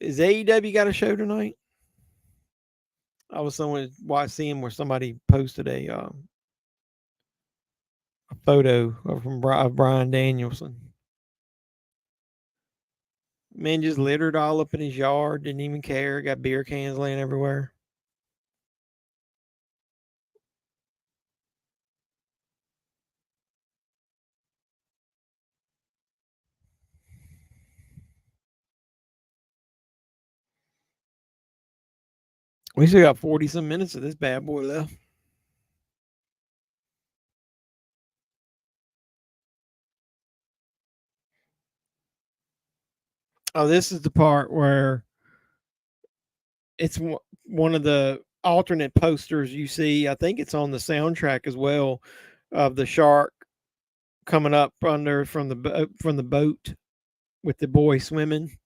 is AEW got a show tonight? I was seeing where somebody posted a photo of Brian Danielson. Man just littered all up in his yard, didn't even care, got beer cans laying everywhere. We still got 40 some minutes of this bad boy left. Oh, this is the part where it's one of the alternate posters you see. I think it's on the soundtrack as well, of the shark coming up under from the boat with the boy swimming.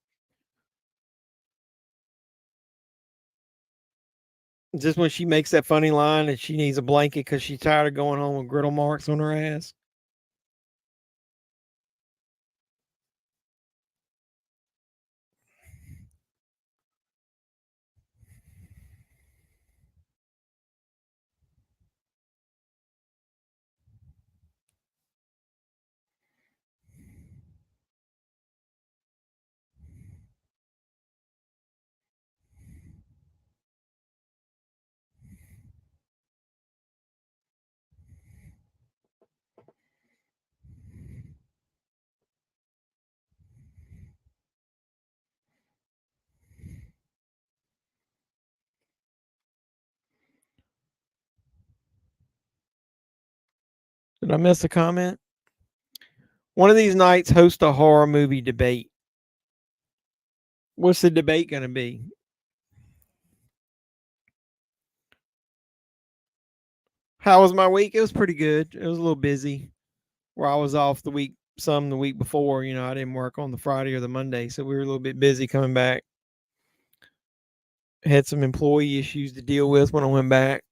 Just when she makes that funny line and she needs a blanket because she's tired of going home with griddle marks on her ass. Did I miss a comment? One of these nights, host a horror movie debate. What's the debate going to be? How was my week? It was pretty good. It was a little busy. Where I was off the week before. You know, I didn't work on the Friday or the Monday, so we were a little bit busy coming back. Had some employee issues to deal with when I went back.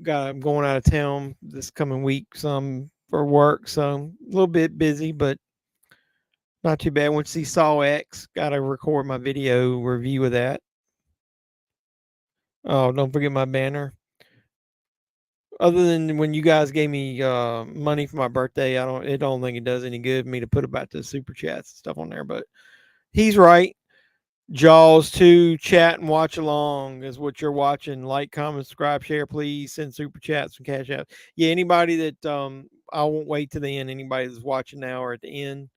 I'm going out of town this coming week, some for work, so a little bit busy, but Not too bad. Went to see Saw X. Got to record my video review of that. Oh, don't forget my banner. Other than when you guys gave me money for my birthday, I don't think it does any good for me to put about the super chats and stuff on there. But he's right. JAWS2 chat and watch along is what you're watching. Like, comment, subscribe, share, please. Send super chats and cash out. Yeah, anybody that I won't wait to the end. Anybody that's watching now or at the end,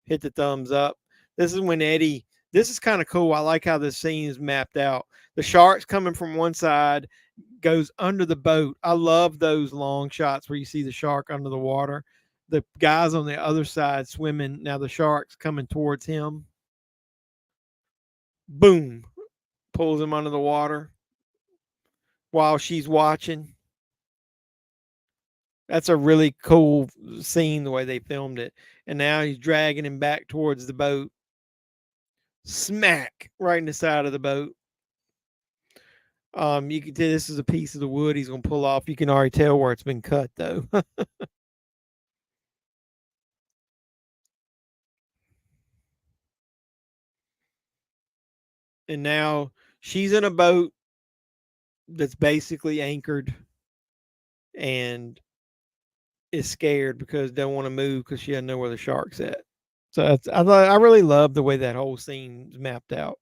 hit the thumbs up. This is when Eddie. This is kind of cool. I like how this scene is mapped out. The shark's coming from one side, goes under the boat. I love those long shots where you see the shark under the water. The guys on the other side swimming. Now the shark's coming towards him. Boom. Pulls him under the water while she's watching. That's a really cool scene, the way they filmed it. And now he's dragging him back towards the boat. Smack right in the side of the boat. You can tell this is a piece of the wood he's gonna pull off. You can already tell where it's been cut, though. And now she's in a boat that's basically anchored and is scared because don't want to move because she doesn't know where the shark's at. So I really love the way that whole scene's mapped out.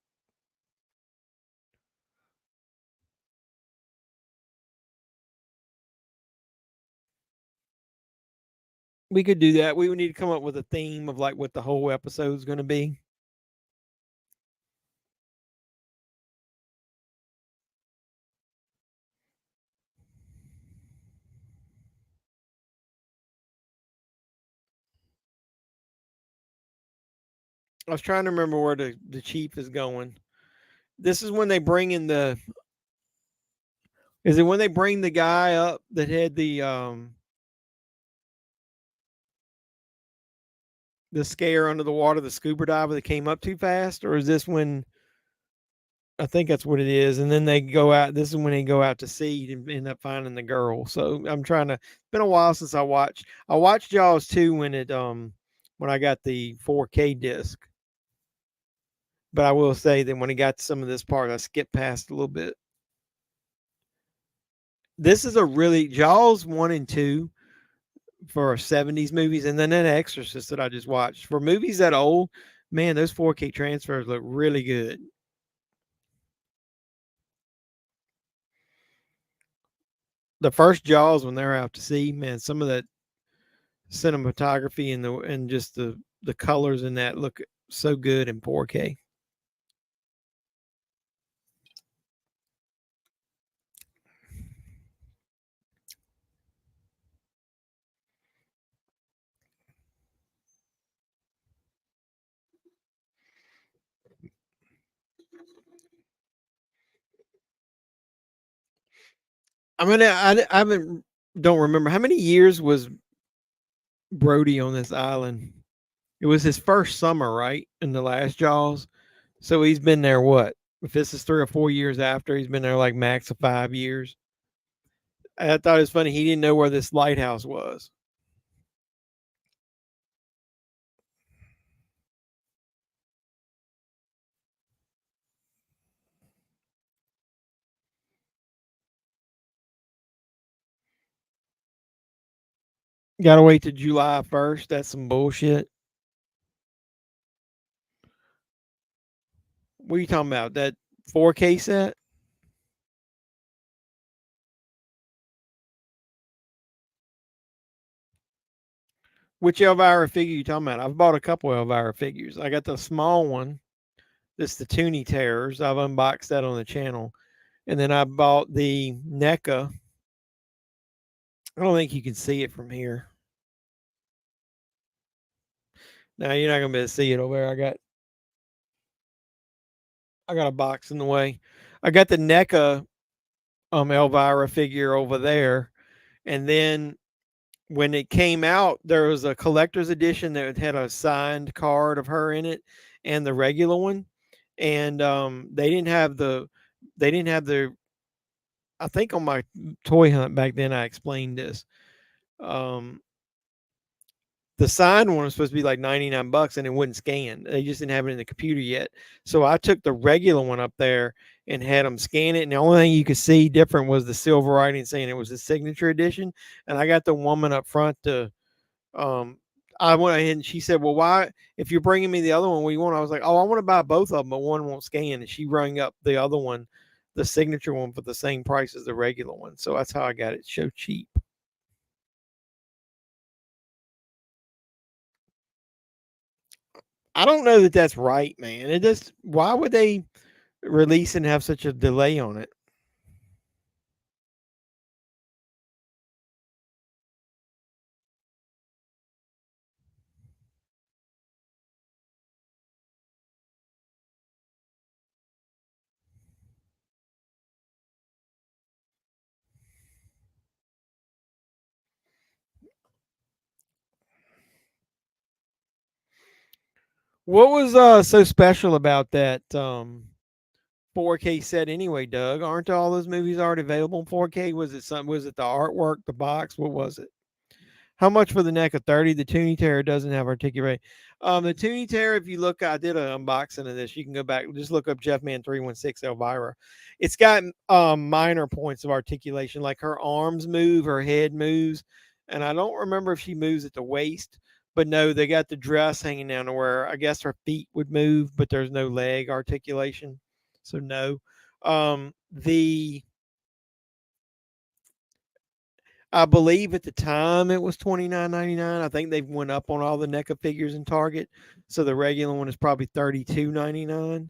We could do that. We would need to come up with a theme of like what the whole episode is going to be. I was trying to remember where the chief is going. This is when they bring in the. Is it when they bring the guy up that had the scare under the water, the scuba diver that came up too fast, or is this when? I think that's what it is. And then they go out. This is when they go out to sea and end up finding the girl. So I'm trying to. It's been a while since I watched. I watched JAWS2 when I got the 4K disc. But I will say that when I got to some of this part, I skipped past a little bit. This is a really Jaws 1 and 2 for 70s movies, and then that Exorcist that I just watched. For movies that old, man, those 4K transfers look really good. The first Jaws when they're out to sea, man, some of that cinematography and just the colors in that look so good in 4K. I don't remember how many years was Brody on this island. It was his first summer, right? In the last Jaws. So he's been there what? If this is 3 or 4 years after, he's been there like max of 5 years. I thought it was funny. He didn't know where this lighthouse was. Gotta wait till July 1st. That's some bullshit. What are you talking about? That 4K set? Which Elvira figure you talking about? I've bought a couple Elvira figures. I got the small one. That's the Toonie Terrors. I've unboxed that on the channel. And then I bought the NECA. I don't think you can see it from here. No, you're not gonna be able to see it over there. I got a box in the way. I got the NECA Elvira figure over there. And then when it came out, there was a collector's edition that had a signed card of her in it and the regular one. And they didn't have the I think on my toy hunt back then I explained this. The signed one was supposed to be like $99 and it wouldn't scan. They just didn't have it in the computer yet. So I took the regular one up there and had them scan it. And the only thing you could see different was the silver writing saying it was a signature edition. And I got the woman up front to, I went ahead and she said, well, why, if you're bringing me the other one, what do you want? I was like, oh, I want to buy both of them, but one won't scan. And she rang up the other one, the signature one, for the same price as the regular one. So that's how I got it so cheap. I don't know that that's right, man. It just, why would they release and have such a delay on it? What was so special about that 4K set anyway, Doug? Aren't all those movies already available in 4K? Was it something? Was it the artwork, the box? What was it? How much for the neck of 30? The Toonie Terror doesn't have articulate. The Toonie Terror, if you look, I did an unboxing of this. You can go back, just look up JEFFMAN316 Elvira. It's got minor points of articulation, like her arms move, her head moves, and I don't remember if she moves at the waist. But no, they got the dress hanging down to where I guess her feet would move, but there's no leg articulation. So no. I believe at the time it was $29.99. I think they've went up on all the NECA figures in Target. So the regular one is probably $32.99.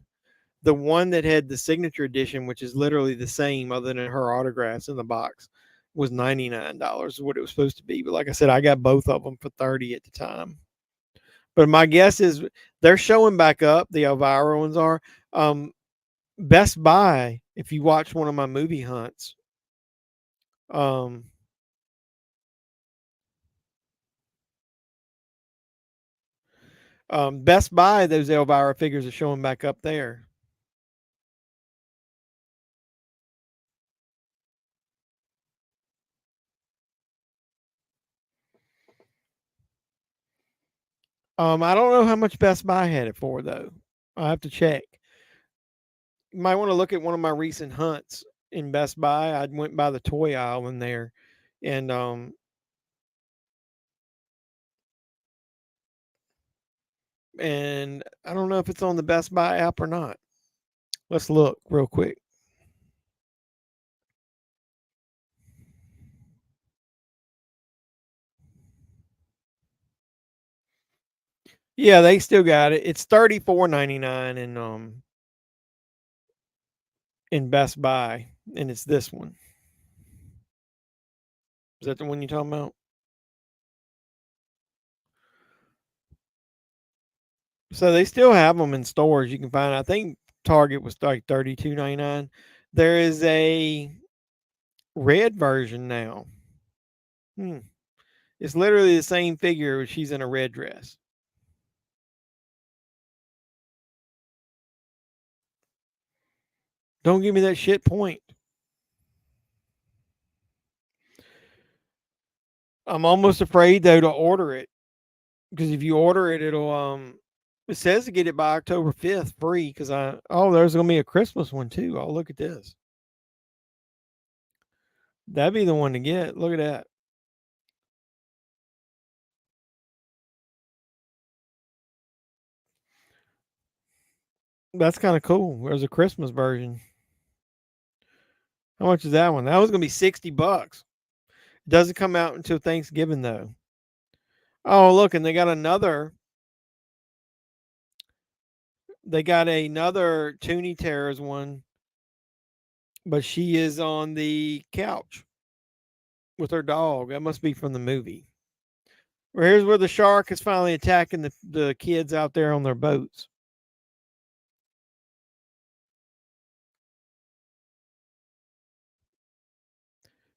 The one that had the signature edition, which is literally the same other than her autographs in the box, was $99 is what it was supposed to be. But like I said, I got both of them for $30 at the time. But my guess is they're showing back up. The Elvira ones are. Best Buy, if you watch one of my movie hunts, Best Buy, those Elvira figures are showing back up there. I don't know how much Best Buy had it for though. I'll have to check. You might want to look at one of my recent hunts in Best Buy. I went by the toy aisle in there, and I don't know if it's on the Best Buy app or not. Let's look real quick. Yeah, they still got it. It's $34.99 in Best Buy, and it's this one. Is that the one you're talking about? So they still have them in stores. You can find. I think Target was like $32.99. There is a red version now. It's literally the same figure. She's in a red dress. Don't give me that shit point. I'm almost afraid though to order it, because if you order it, it'll it says to get it by October 5th free, because there's gonna be a Christmas one too. Oh, look at this. That'd be the one to get. Look at that. That's kind of cool. There's a Christmas version. How much is that one? That was gonna be $60. It doesn't come out until Thanksgiving though. Oh, look, and they got another Toonie Terrors one, but she is on the couch with her dog. That must be from the movie. Here's where the shark is finally attacking the kids out there on their boats.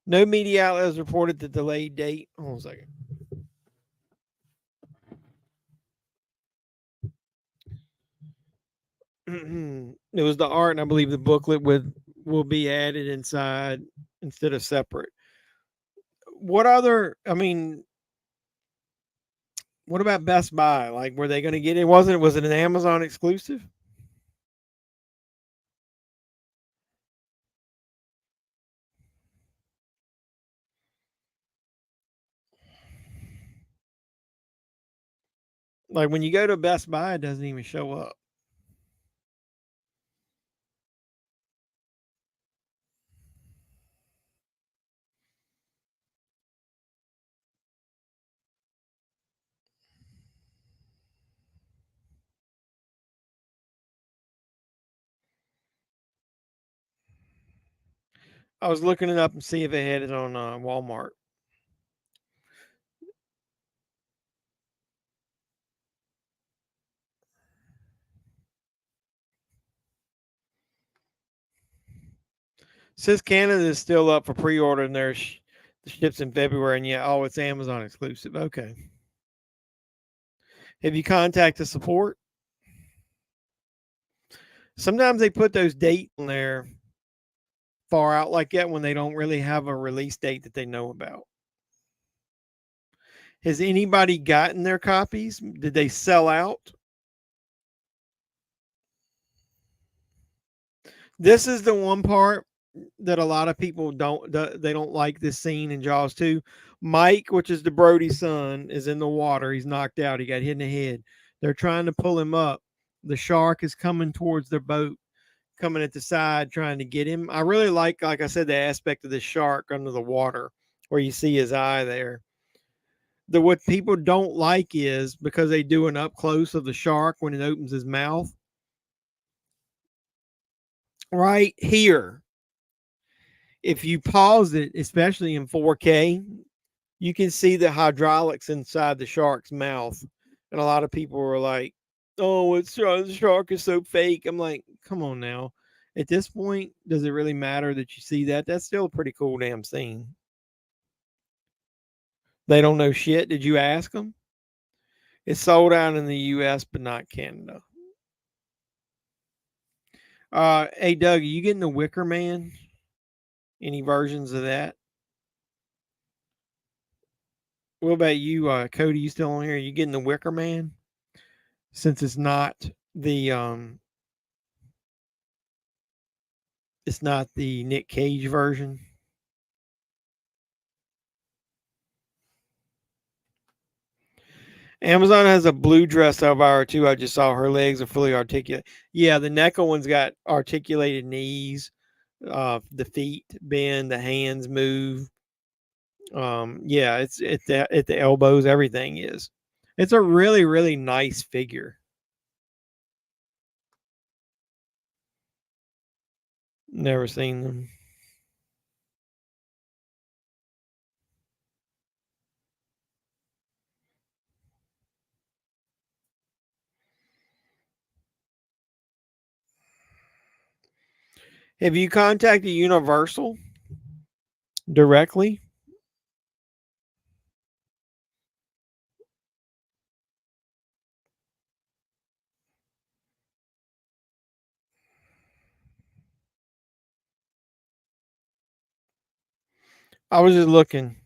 No media outlet has reported the delayed date. Hold on a second. It was the art, and I believe the booklet will be added inside instead of separate. What other? I mean, What about Best Buy? Like, were they going to get it? Was it an Amazon exclusive? Like when you go to Best Buy, it doesn't even show up. I was looking it up and see if they had it on Walmart. Says Canada is still up for pre-order and the ships in February, and yeah, oh, it's Amazon exclusive. Okay. Have you contacted support? Sometimes they put those dates on there far out like that when they don't really have a release date that they know about. Has anybody gotten their copies? Did they sell out? This is the one part that a lot of people don't like this scene in Jaws 2. Mike, which is the Brody's son, is in the water. He's knocked out. He got hit in the head. They're trying to pull him up. The shark is coming towards their boat, coming at the side, trying to get him. I really like I said, the aspect of the shark under the water where you see his eye there. What people don't like is because they do an up close of the shark when it opens his mouth. Right here, if you pause it, especially in 4K, you can see the hydraulics inside the shark's mouth. And a lot of people were like, oh, the shark is so fake. I'm like, come on now. At this point, does it really matter that you see that? That's still a pretty cool damn scene. They don't know shit. Did you ask them? It's sold out in the US, but not Canada. Hey, Doug, are you getting the Wicker Man? Any versions of that? What about you, Cody? You still on here? Are you getting the Wicker Man? Since it's not the Nick Cage version. Amazon has a blue dress of our too. I just saw her legs are fully articulate. Yeah, the NECA one's got articulated knees. The feet bend, the hands move. Yeah, it's at the elbows. Everything is. It's a really, really nice figure. Never seen them. Have you contacted Universal directly? I was just looking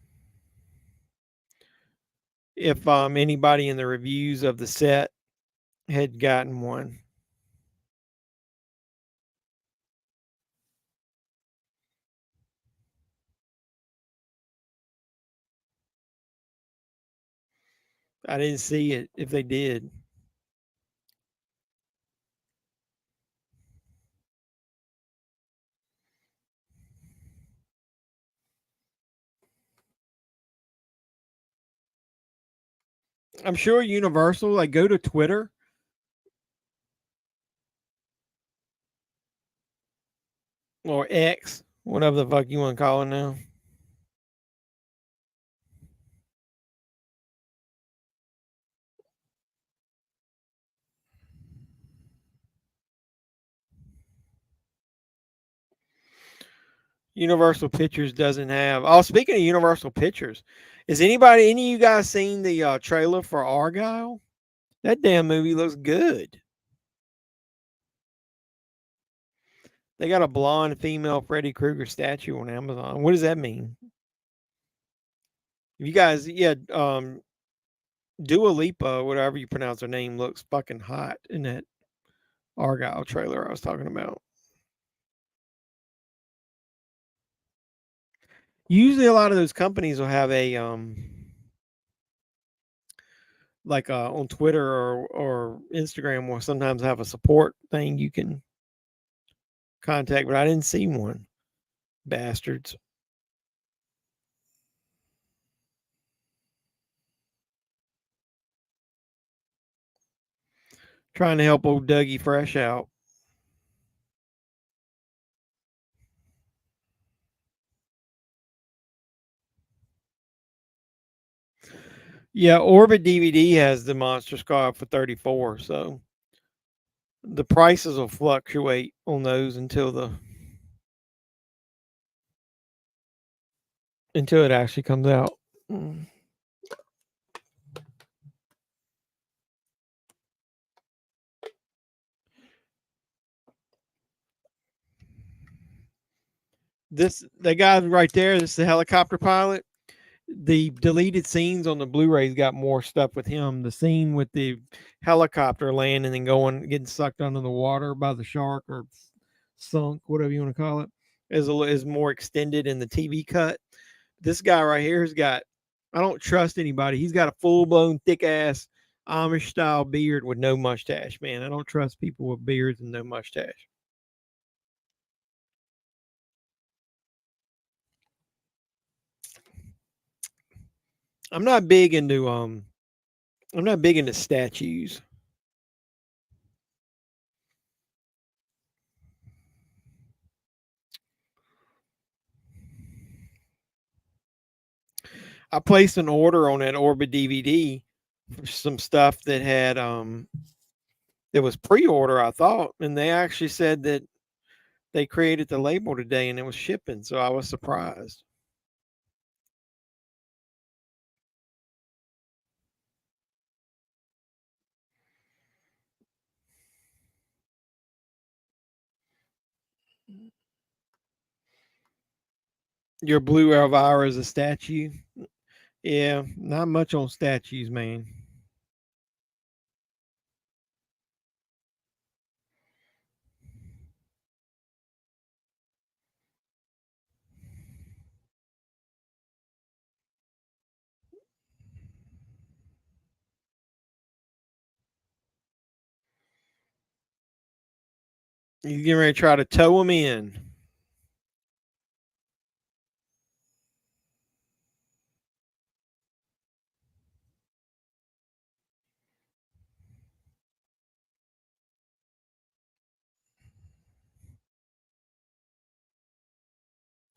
if anybody in the reviews of the set had gotten one. I didn't see it if they did. I'm sure Universal, like, go to Twitter. Or X, whatever the fuck you want to call it now. Universal Pictures doesn't have. Oh, speaking of Universal Pictures, any of you guys seen the trailer for Argyle? That damn movie looks good. They got a blonde female Freddy Krueger statue on Amazon. What does that mean? If you guys, yeah, Dua Lipa, whatever you pronounce her name, looks fucking hot in that Argyle trailer I was talking about. Usually, a lot of those companies will have a like on Twitter or Instagram, will sometimes have a support thing you can contact, but I didn't see one. Bastards. Trying to help old Dougie Fresh out. Yeah, Orbit DVD has the Monster Squad for $34, so the prices will fluctuate on those until it actually comes out. The guy right there, this is the helicopter pilot. The deleted scenes on the Blu-rays got more stuff with him. The scene with the helicopter landing and getting sucked under the water by the shark or sunk, whatever you want to call it, is more extended in the TV cut. This guy right here has got, I don't trust anybody. He's got a full-blown, thick-ass Amish-style beard with no mustache, man. I don't trust people with beards and no mustache. I'm not big into statues. I placed an order on that Orbit DVD for some stuff that had it was pre-order, I thought, and they actually said that they created the label today and it was shipping, so I was surprised. Your Blue Elvira is a statue. Yeah, not much on statues, man. You getting ready to try to tow them in.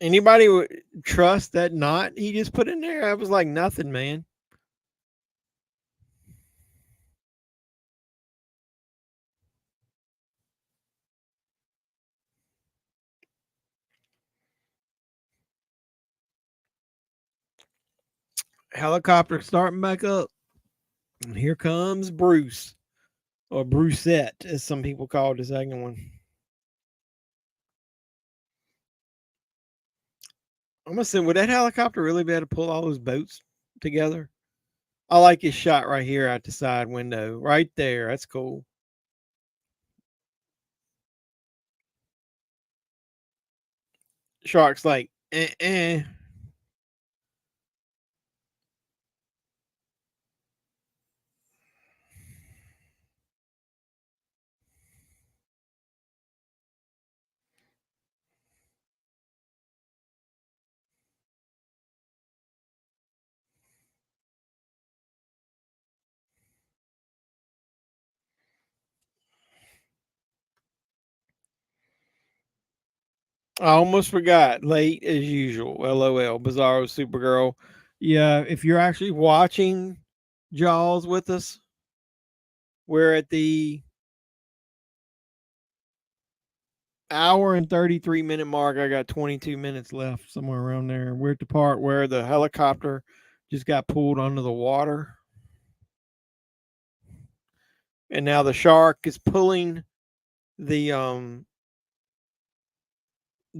Anybody would trust that knot he just put in there? I was like nothing, man. Helicopter starting back up. And here comes Bruce. Or Brucette, as some people call the second one. I'm gonna say, would that helicopter really be able to pull all those boats together? I like his shot right here out the side window. Right there. That's cool. Shark's like, eh. I almost forgot. Late as usual. LOL. Bizarro Supergirl. Yeah, if you're actually watching JAWS with us, we're at the hour and 33-minute mark. I got 22 minutes left, somewhere around there. We're at the part where the helicopter just got pulled under the water. And now the shark is pulling the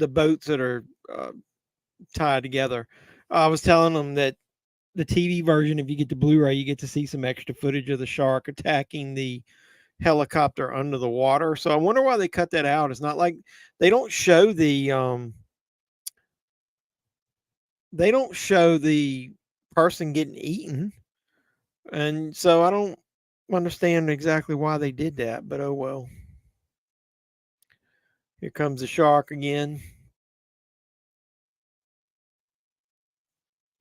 boats that are tied together. I was telling them that the TV version, if you get the Blu-ray, you get to see some extra footage of the shark attacking the helicopter under the water. So I wonder why they cut that out. It's not like they don't show the person getting eaten. And so I don't understand exactly why they did that, but oh well. Here comes the shark again.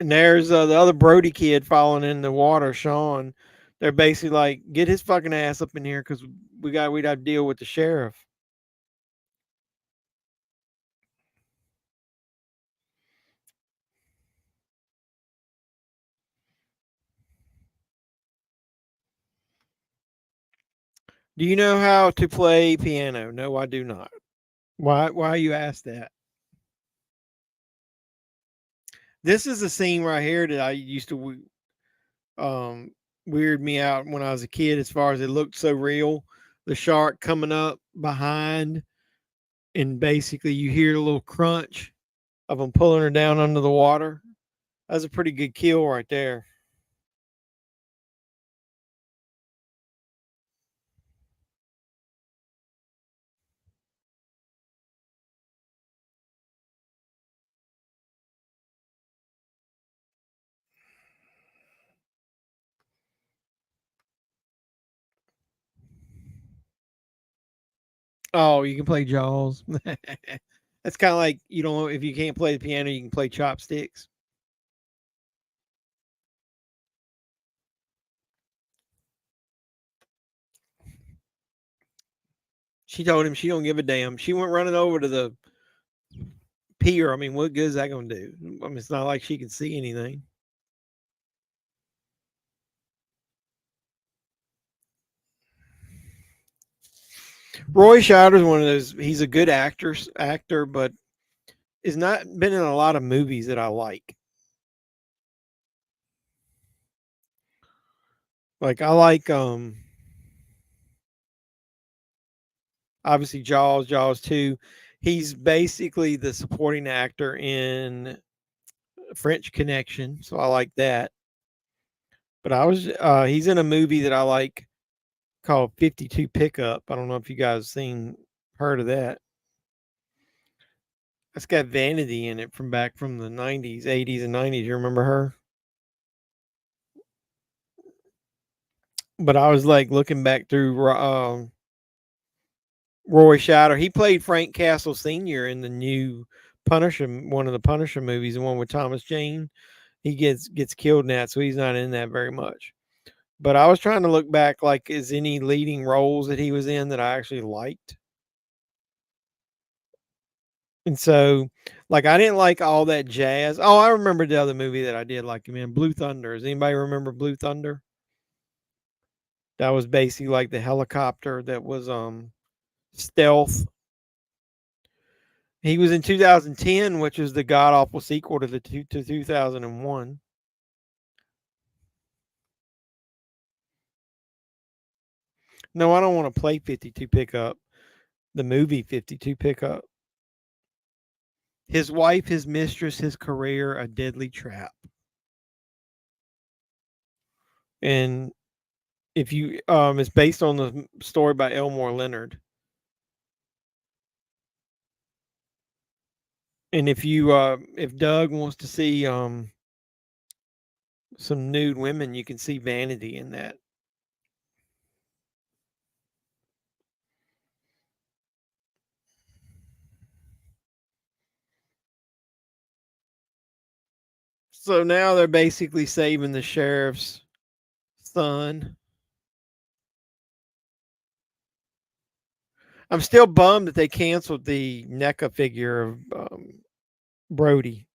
And there's the other Brody kid falling in the water, Sean. They're basically like, get his fucking ass up in here because we'd have to deal with the sheriff. Do you know how to play piano? No, I do not. Why you ask that? This is a scene right here that I used to weird me out when I was a kid as far as it looked so real. The shark coming up behind, and basically you hear a little crunch of them pulling her down under the water. That's a pretty good kill right there. Oh, you can play JAWS. That's kind of like, you know, if you can't play the piano, you can play chopsticks. She told him she don't give a damn. She went running over to the pier. I mean, what good is that going to do? I mean, it's not like she can see anything. Roy Scheider's one of those. He's a good actor, but has not been in a lot of movies that I like. Like I like obviously JAWS2. He's basically the supporting actor in French Connection, so I like that. But he's in a movie that I like called 52 Pickup. I don't know if you guys heard of that. That's got Vanity in it from back from the 90s, 80s and 90s. You remember her? But I was like looking back through Roy Scheider. He played Frank Castle Sr. in the new Punisher, one of the Punisher movies, the one with Thomas Jane. He gets killed in that, so he's not in that very much. But I was trying to look back, like, is any leading roles that he was in that I actually liked? And so, like, I didn't like all that jazz. Oh, I remember the other movie that I did like him in, Blue Thunder. Does anybody remember Blue Thunder? That was basically like the helicopter that was stealth. He was in 2010, which is the god awful sequel to 2001. No, I don't want to play 52 Pickup. The movie 52 Pickup. His wife, his mistress, his career, a deadly trap. And if you it's based on the story by Elmore Leonard. And if Doug wants to see some nude women, you can see Vanity in that. So now they're basically saving the sheriff's son. I'm still bummed that they canceled the NECA figure of Brody.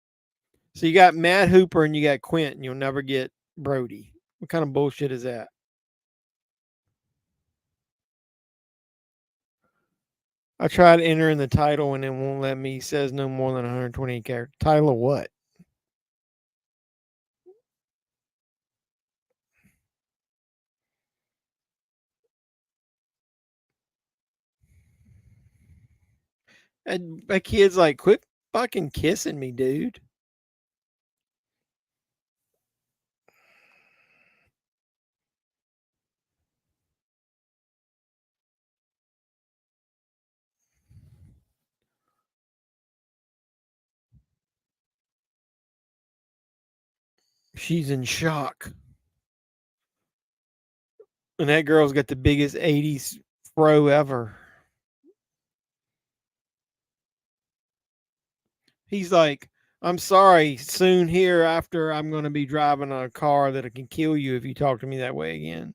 So you got Matt Hooper and you got Quentin. You'll never get Brody. What kind of bullshit is that? I tried entering the title and it won't let me. It says no more than 120 characters. Title of what? And my kid's like, quit fucking kissing me, dude. She's in shock. And that girl's got the biggest 80s fro ever. He's like, I'm sorry, soon hereafter, I'm going to be driving a car that can kill you if you talk to me that way again.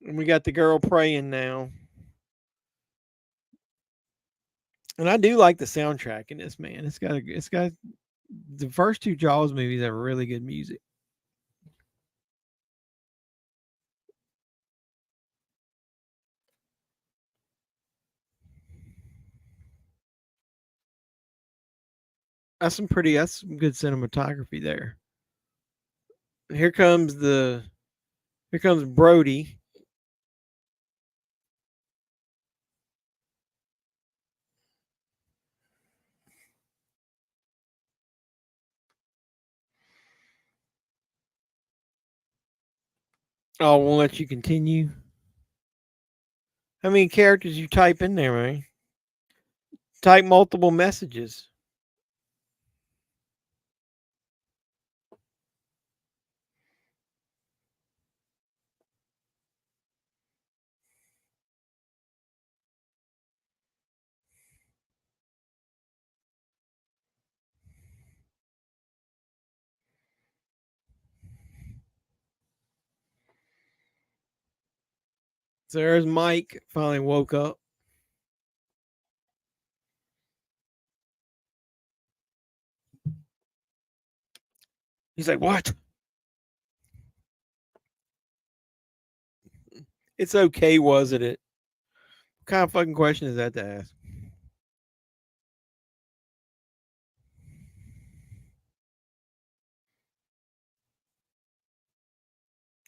And we got the girl praying now. And I do like the soundtrack in this, man. It's got the first two Jaws movies have really good music. That's some good cinematography there. Here comes Brody. Oh, won't let you continue. How many characters you type in there, man? Type multiple messages. So there's Mike, finally woke up. He's like, what? It's okay, wasn't it? What kind of fucking question is that to ask?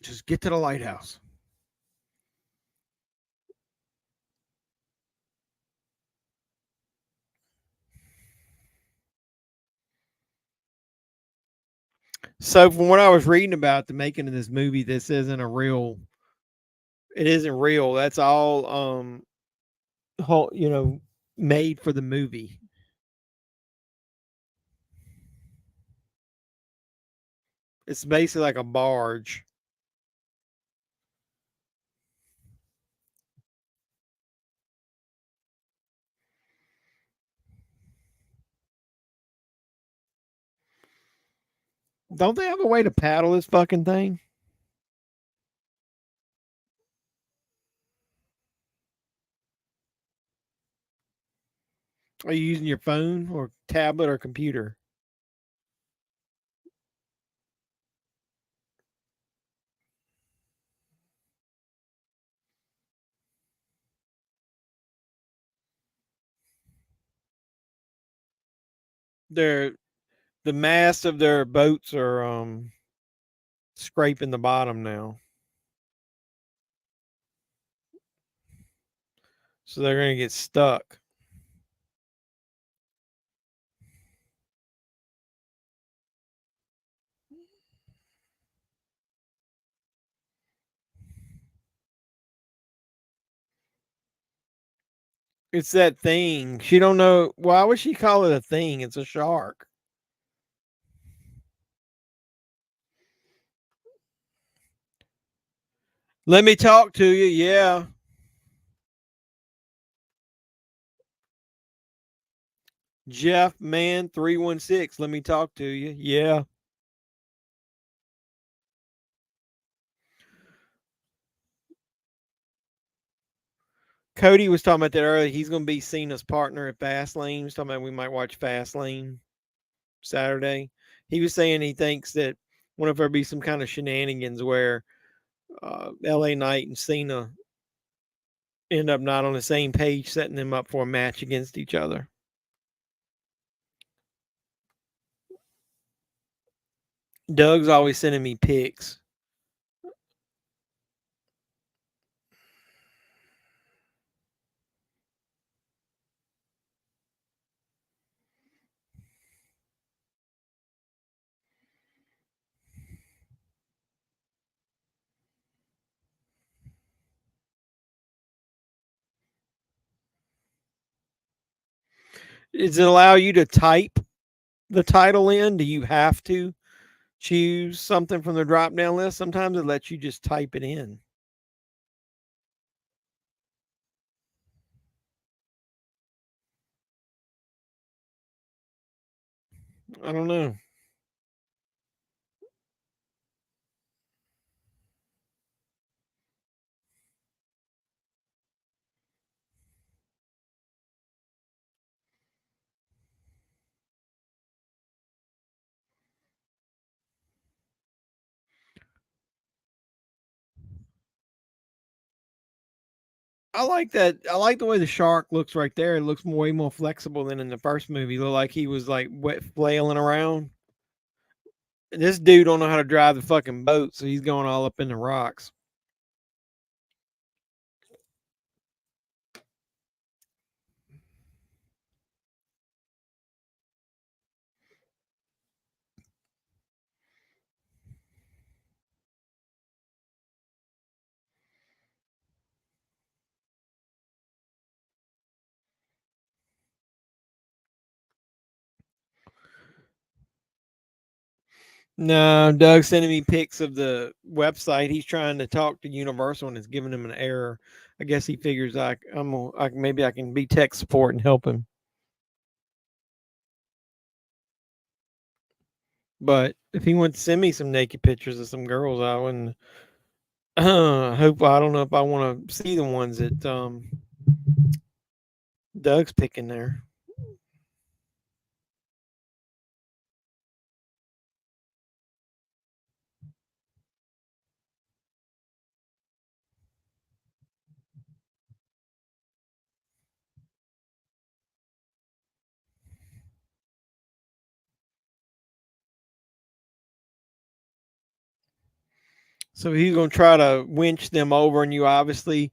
Just get to the lighthouse. So from what I was reading about the making of this movie, this isn't a real. It isn't real. That's all, made for the movie. It's basically like a barge. Don't they have a way to paddle this fucking thing? Are you using your phone or tablet or computer? The masts of their boats are scraping the bottom now. So they're going to get stuck. It's that thing. She don't know. Why would she call it a thing? It's a shark. Let me talk to you. Yeah. JEFFMAN316. Let me talk to you. Yeah. Cody was talking about that earlier. He's going to be Cena's partner at Fastlane. He was talking about we might watch Fastlane Saturday. He was saying he thinks that what if there be some kind of shenanigans where LA Knight and Cena end up not on the same page, setting them up for a match against each other. Doug's always sending me pics. Does it allow you to type the title in? Do you have to choose something from the drop down list? Sometimes it lets you just type it in. I don't know. I like that. I like the way the shark looks right there. It looks way more flexible than in the first movie. It looked like he was like wet flailing around. This dude don't know how to drive the fucking boat, so he's going all up in the rocks. No, Doug's sending me pics of the website. He's trying to talk to Universal and it's giving him an error. I guess he figures maybe I can be tech support and help him. But if he wants to send me some naked pictures of some girls, I wouldn't. Hope I don't know if I want to see the ones that Doug's picking there. So he's gonna try to winch them over, and you obviously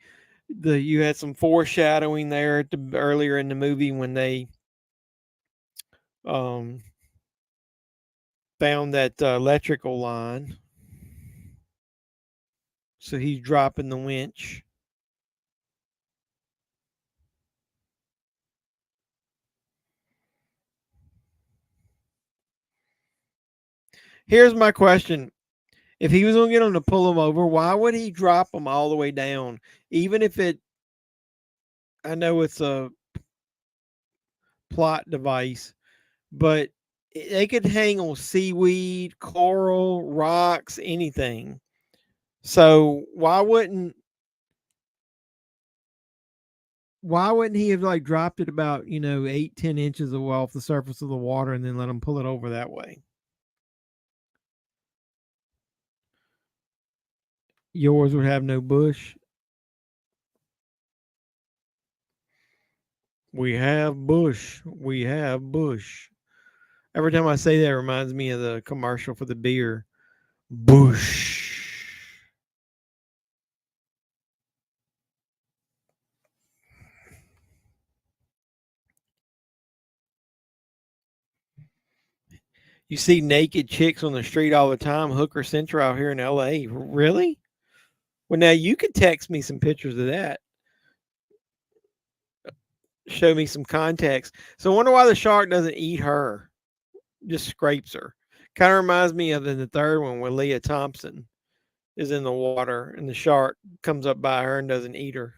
you had some foreshadowing there at earlier in the movie when they um found that electrical line. So he's dropping the winch. Here's my question. If he was going to get them to pull him over, why would he drop them all the way down? Even if I know it's a plot device, but they could hang on seaweed, coral, rocks, anything. So why wouldn't he have like dropped it about 8-10 inches off the surface of the water and then let him pull it over that way? Yours would have no bush. We have bush. We have bush. Every time I say that, it reminds me of the commercial for the beer. Bush. You see naked chicks on the street all the time, hooker central out here in LA. Really? Well, now you could text me some pictures of that. Show me some context. So I wonder why the shark doesn't eat her, just scrapes her. Kind of reminds me of in the third one where Leah Thompson is in the water and the shark comes up by her and doesn't eat her.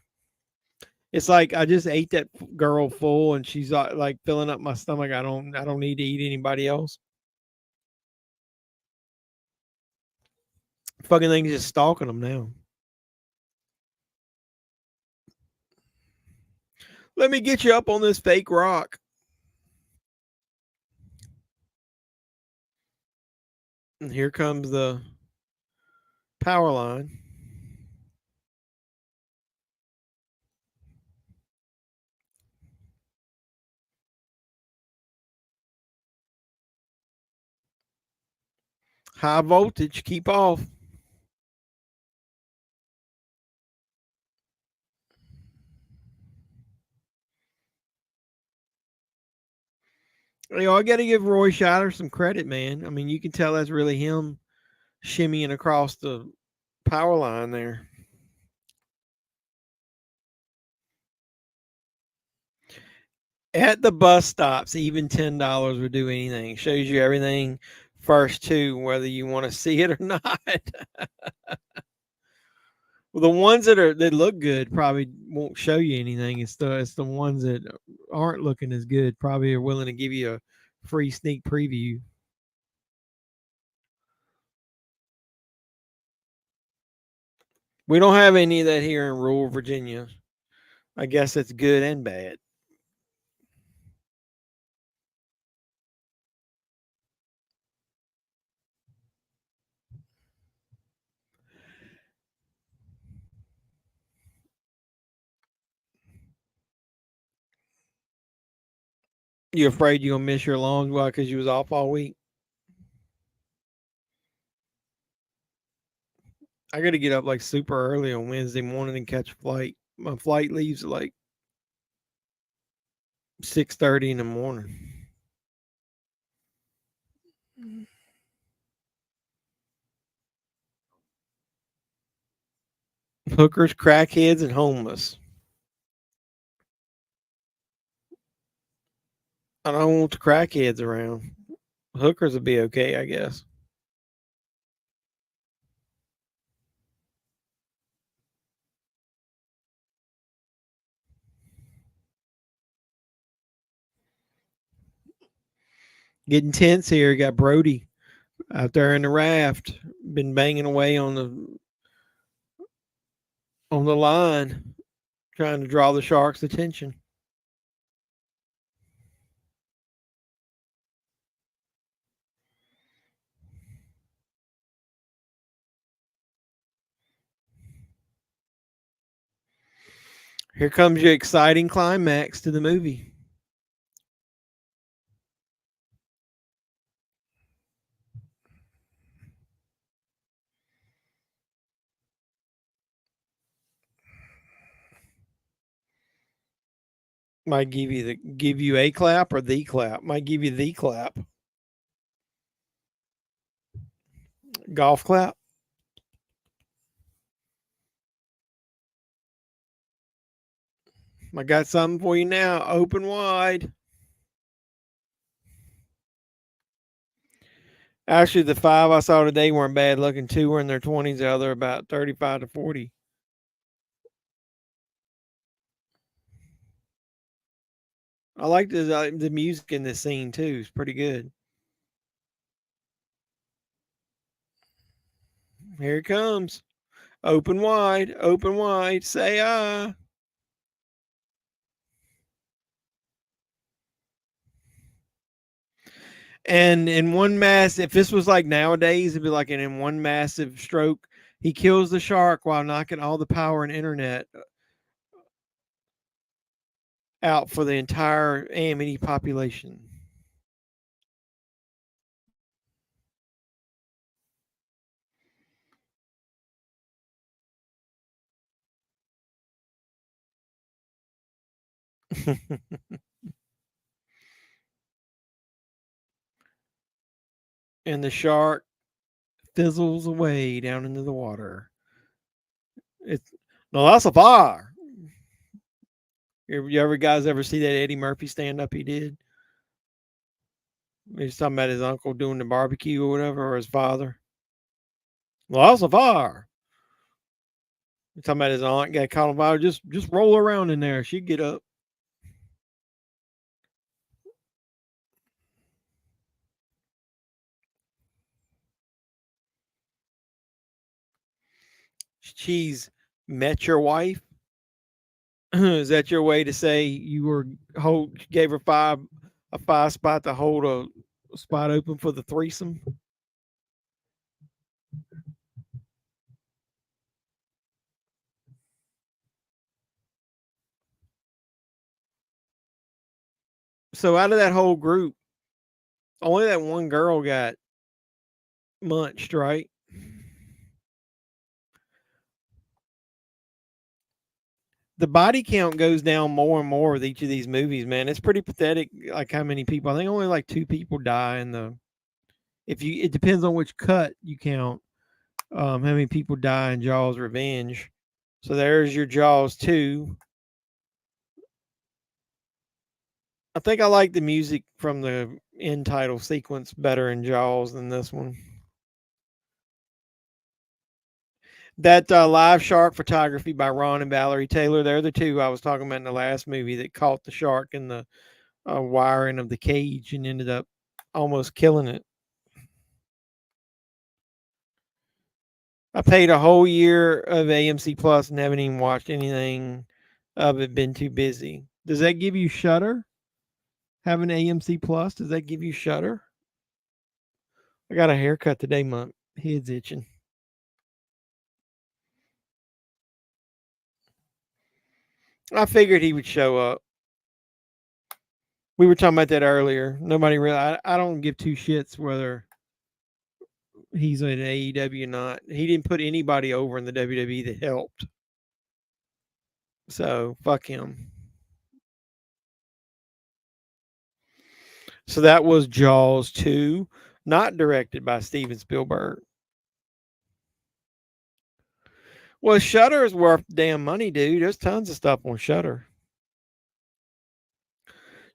It's like I just ate that girl full and she's like filling up my stomach. I don't need to eat anybody else. Fucking thing's just stalking them now. Let me get you up on this fake rock. And here comes the power line. High voltage, keep off. I got to give Roy Scheider some credit, man. I mean, you can tell that's really him shimmying across the power line there. At the bus stops, even $10 would do anything. Shows you everything first too, whether you want to see it or not. Well, the ones that look good probably won't show you anything. It's the ones that aren't looking as good probably are willing to give you a free sneak preview. We don't have any of that here in rural Virginia. I guess it's good and bad. You afraid you're gonna miss your long walk because you was off all week? I got to get up like super early on Wednesday morning and catch a flight. My flight leaves at like 6:30 in the morning. Hookers, crackheads, and homeless. I don't want the crackheads around. Hookers would be okay, I guess. Getting tense here. Got Brody out there in the raft, been banging away on the line, trying to draw the sharks' attention. Here comes your exciting climax to the movie. Might give you a clap or the clap. Might give you the clap. Golf clap. I got something for you now. Open wide. Actually, the 5 I saw today weren't bad looking. 2 were in their 20s. The other about 35 to 40. I like the music in this scene too. It's pretty good. Here it comes. Open wide. Open wide. Say ah. And in one mass, if this was like nowadays, it'd be like in one massive stroke, he kills the shark while knocking all the power and internet out for the entire Amity population. And the shark fizzles away down into the water. It's no, that's a fire. You ever guys ever see that Eddie Murphy stand up he did? He's talking about his uncle doing the barbecue or whatever, or his father. Well, that's a fire. He's talking about his aunt got caught on fire. Just roll around in there. She'd get up. She's met your wife. Is that your way to say you gave her a 5 spot to hold a spot open for the threesome? So out of that whole group, only that one girl got munched, right? The body count goes down more and more with each of these movies, man. It's pretty pathetic. Like how many people? I think only like 2 people die in the. It depends on which cut you count. How many people die in Jaws Revenge? So there's your Jaws 2. I think I like the music from the end title sequence better in Jaws than this one. That live shark photography by Ron and Valerie Taylor, they're the two I was talking about in the last movie that caught the shark in the wiring of the cage and ended up almost killing it. I paid a whole year of AMC Plus and haven't even watched anything of it, been too busy. Does that give you Shudder? Having AMC Plus, does that give you Shudder? I got a haircut today, my head's itching. I figured he would show up. We were talking about that earlier. Nobody really, I don't give two shits whether he's in AEW or not. He didn't put anybody over in the WWE that helped. So fuck him. So that was Jaws 2, not directed by Steven Spielberg. Well, Shudder is worth damn money, dude. There's tons of stuff on Shudder.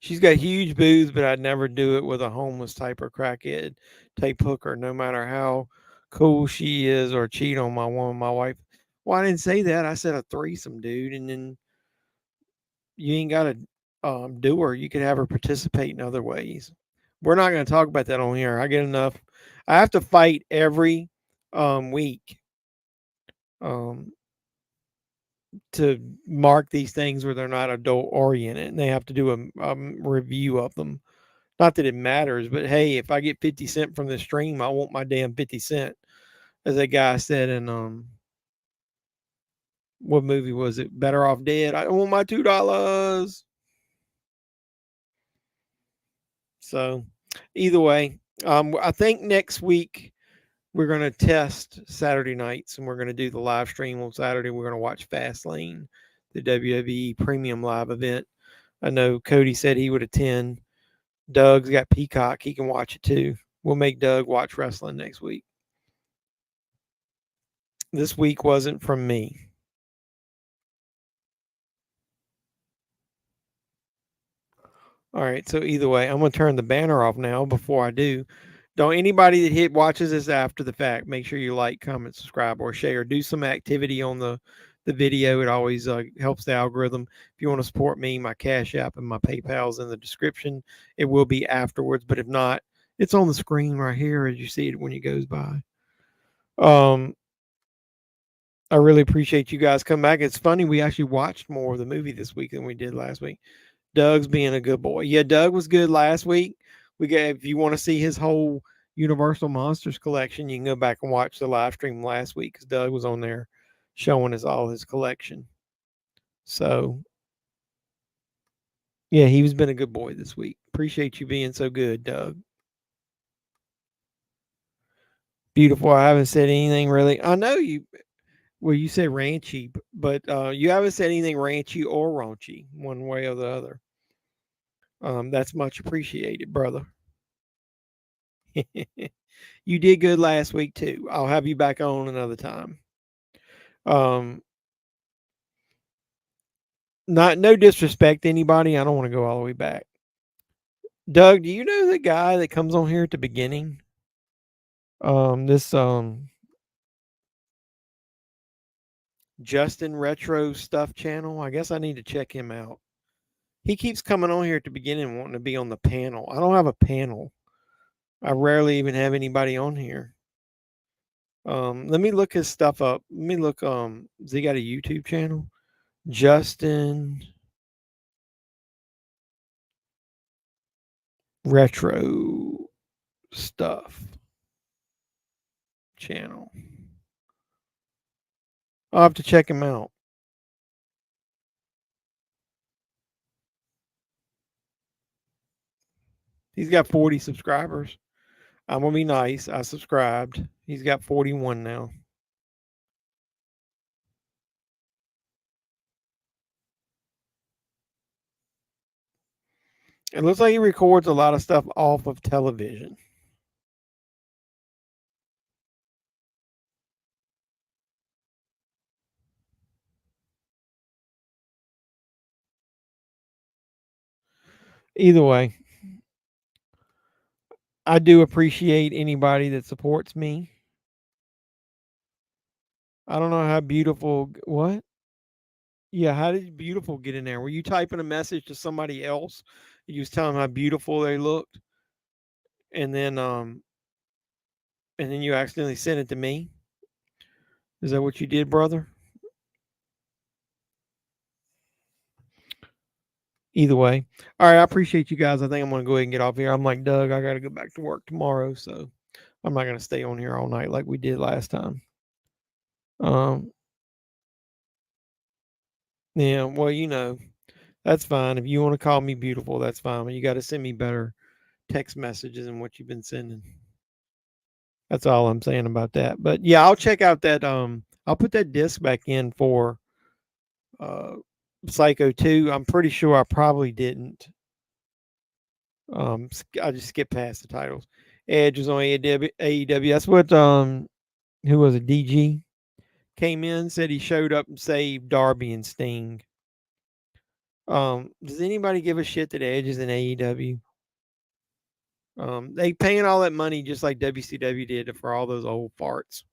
She's got huge boobs, but I'd never do it with a homeless type or crackhead type hooker, no matter how cool she is, or cheat on my woman, my wife. Well, I didn't say that. I said a threesome, dude. And then you ain't got to do her. You could have her participate in other ways. We're not going to talk about that on here. I get enough. I have to fight every week to mark these things where they're not adult oriented, and they have to do a review of them. Not that it matters, but hey, if I get 50 cents from the stream, I want my damn 50 cent. As that guy said in what movie was it? Better Off Dead. I want my $2. So either way, I think next week we're going to test Saturday nights, and we're going to do the live stream on Saturday. We're going to watch Fastlane, the WWE Premium Live event. I know Cody said he would attend. Doug's got Peacock. He can watch it too. We'll make Doug watch wrestling next week. This week wasn't from me. All right, so either way, I'm going to turn the banner off now. Before I do, don't anybody that watches this after the fact, make sure you like, comment, subscribe, or share. Do some activity on the video. It always helps the algorithm. If you want to support me, my Cash App and my PayPal's in the description. It will be afterwards, but if not, it's on the screen right here as you see it when it goes by. I really appreciate you guys coming back. It's funny, we actually watched more of the movie this week than we did last week. Doug's being a good boy. Yeah, Doug was good last week. If you want to see his whole Universal Monsters collection, you can go back and watch the live stream last week because Doug was on there showing us all his collection. So, yeah, he's been a good boy this week. Appreciate you being so good, Doug. Beautiful. I haven't said anything really. I know you. Well, you said ranchy, but you haven't said anything ranchy or raunchy, one way or the other. That's much appreciated, brother. You did good last week too. I'll have you back on another time. No disrespect to anybody. I don't want to go all the way back. Doug, do you know the guy that comes on here at the beginning? This Justin Retro Stuff channel. I guess I need to check him out. He keeps coming on here at the beginning wanting to be on the panel. I don't have a panel. I rarely even have anybody on here. Let me look his stuff up. Let me look. Has he got a YouTube channel? Justin Retro Stuff channel. I'll have to check him out. He's got 40 subscribers. I'm going to be nice. I subscribed. He's got 41 now. It looks like he records a lot of stuff off of television. Either way, I do appreciate anybody that supports me. I don't know how beautiful. What? Yeah, how did beautiful get in there? Were you typing a message to somebody else? You was telling them how beautiful they looked, and then you accidentally sent it to me. Is that what you did, brother? Either way, all right. I appreciate you guys. I think I'm gonna go ahead and get off here. I'm like Doug. I got to go back to work tomorrow, so I'm not gonna stay on here all night like we did last time. Um, yeah. Well, that's fine. If you want to call me beautiful, that's fine. But you got to send me better text messages than what you've been sending. That's all I'm saying about that. But yeah, I'll check out that. I'll put that disc back in for uh, Psycho 2. I'm pretty sure I probably didn't. I just skipped past the titles. Edge was on AEW. That's what who was it? DG came in, said he showed up and saved Darby and Sting. Does anybody give a shit that Edge is in AEW? They paying all that money just like WCW did for all those old farts.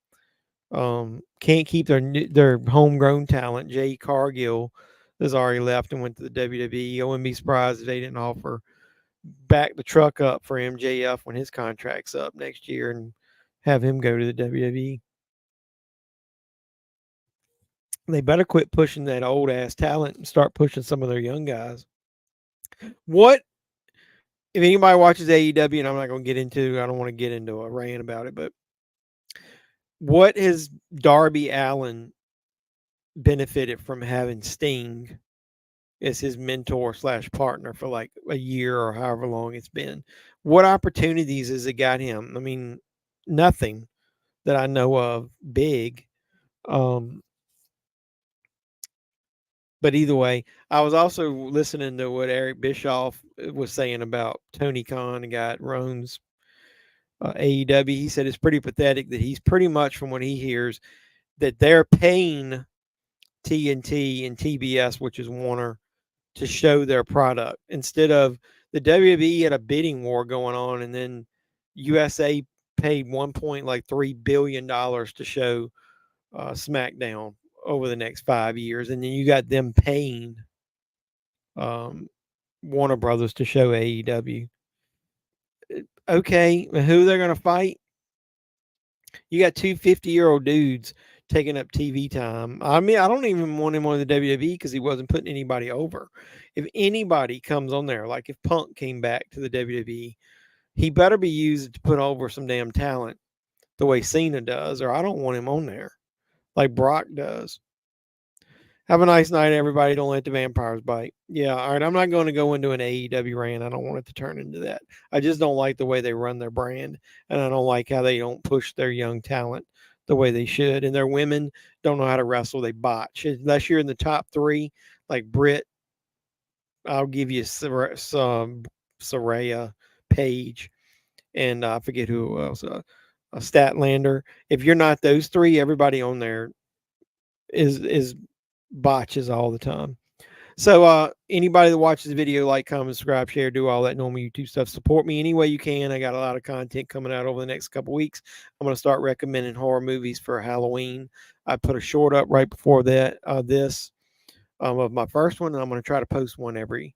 Can't keep their homegrown talent. Jay Cargill has already left and went to the WWE. I wouldn't be surprised if they didn't offer back the truck up for MJF when his contract's up next year and have him go to the WWE. They better quit pushing that old ass talent and start pushing some of their young guys. What if anybody watches AEW, and I'm not going to get into, I don't want to get into a rant about it, but what has Darby Allin benefited from having Sting as his mentor / partner for like a year or however long it's been? What opportunities has it got him? I mean, nothing that I know of big. But either way, I was also listening to what Eric Bischoff was saying about Tony Khan, the guy at Roan's AEW. He said it's pretty pathetic that he's pretty much, from what he hears, that they're paying TNT and TBS, which is Warner, to show their product instead of the WWE had a bidding war going on, and then USA paid $1.3 billion to show SmackDown over the next 5 years, and then you got them paying Warner Brothers to show AEW. Okay, who they're going to fight? You got two 50-year-old dudes taking up TV time. I mean, I don't even want him on the WWE because he wasn't putting anybody over. If anybody comes on there, like if Punk came back to the WWE, he better be used to put over some damn talent the way Cena does, or I don't want him on there like Brock does. Have a nice night, everybody. Don't let the vampires bite. Yeah, all right. I'm not going to go into an AEW rant. I don't want it to turn into that. I just don't like the way they run their brand, and I don't like how they don't push their young talent the way they should. And their women don't know how to wrestle. They botch. Unless you're in the top 3, like Britt, I'll give you some Saraya, Paige, and I forget who else. Statlander. If you're not those 3, everybody on there is botches all the time. So anybody that watches the video, like, comment, subscribe, share, do all that normal YouTube stuff. Support me any way you can. I got a lot of content coming out over the next couple weeks. I'm going to start recommending horror movies for Halloween. I put a short up right before that of my first one, and I'm going to try to post one every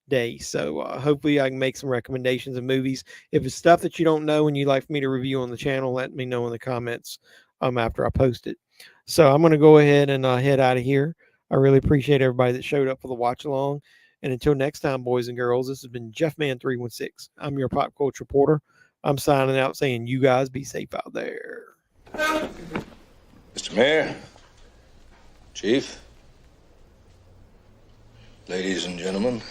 day. So hopefully I can make some recommendations of movies. If it's stuff that you don't know and you'd like for me to review on the channel, let me know in the comments after I post it. So I'm going to go ahead and head out of here. I really appreciate everybody that showed up for the watch along. And until next time, boys and girls, this has been JEFFMAN316. I'm your pop culture reporter. I'm signing out saying you guys be safe out there. Mr. Mayor, Chief, ladies and gentlemen.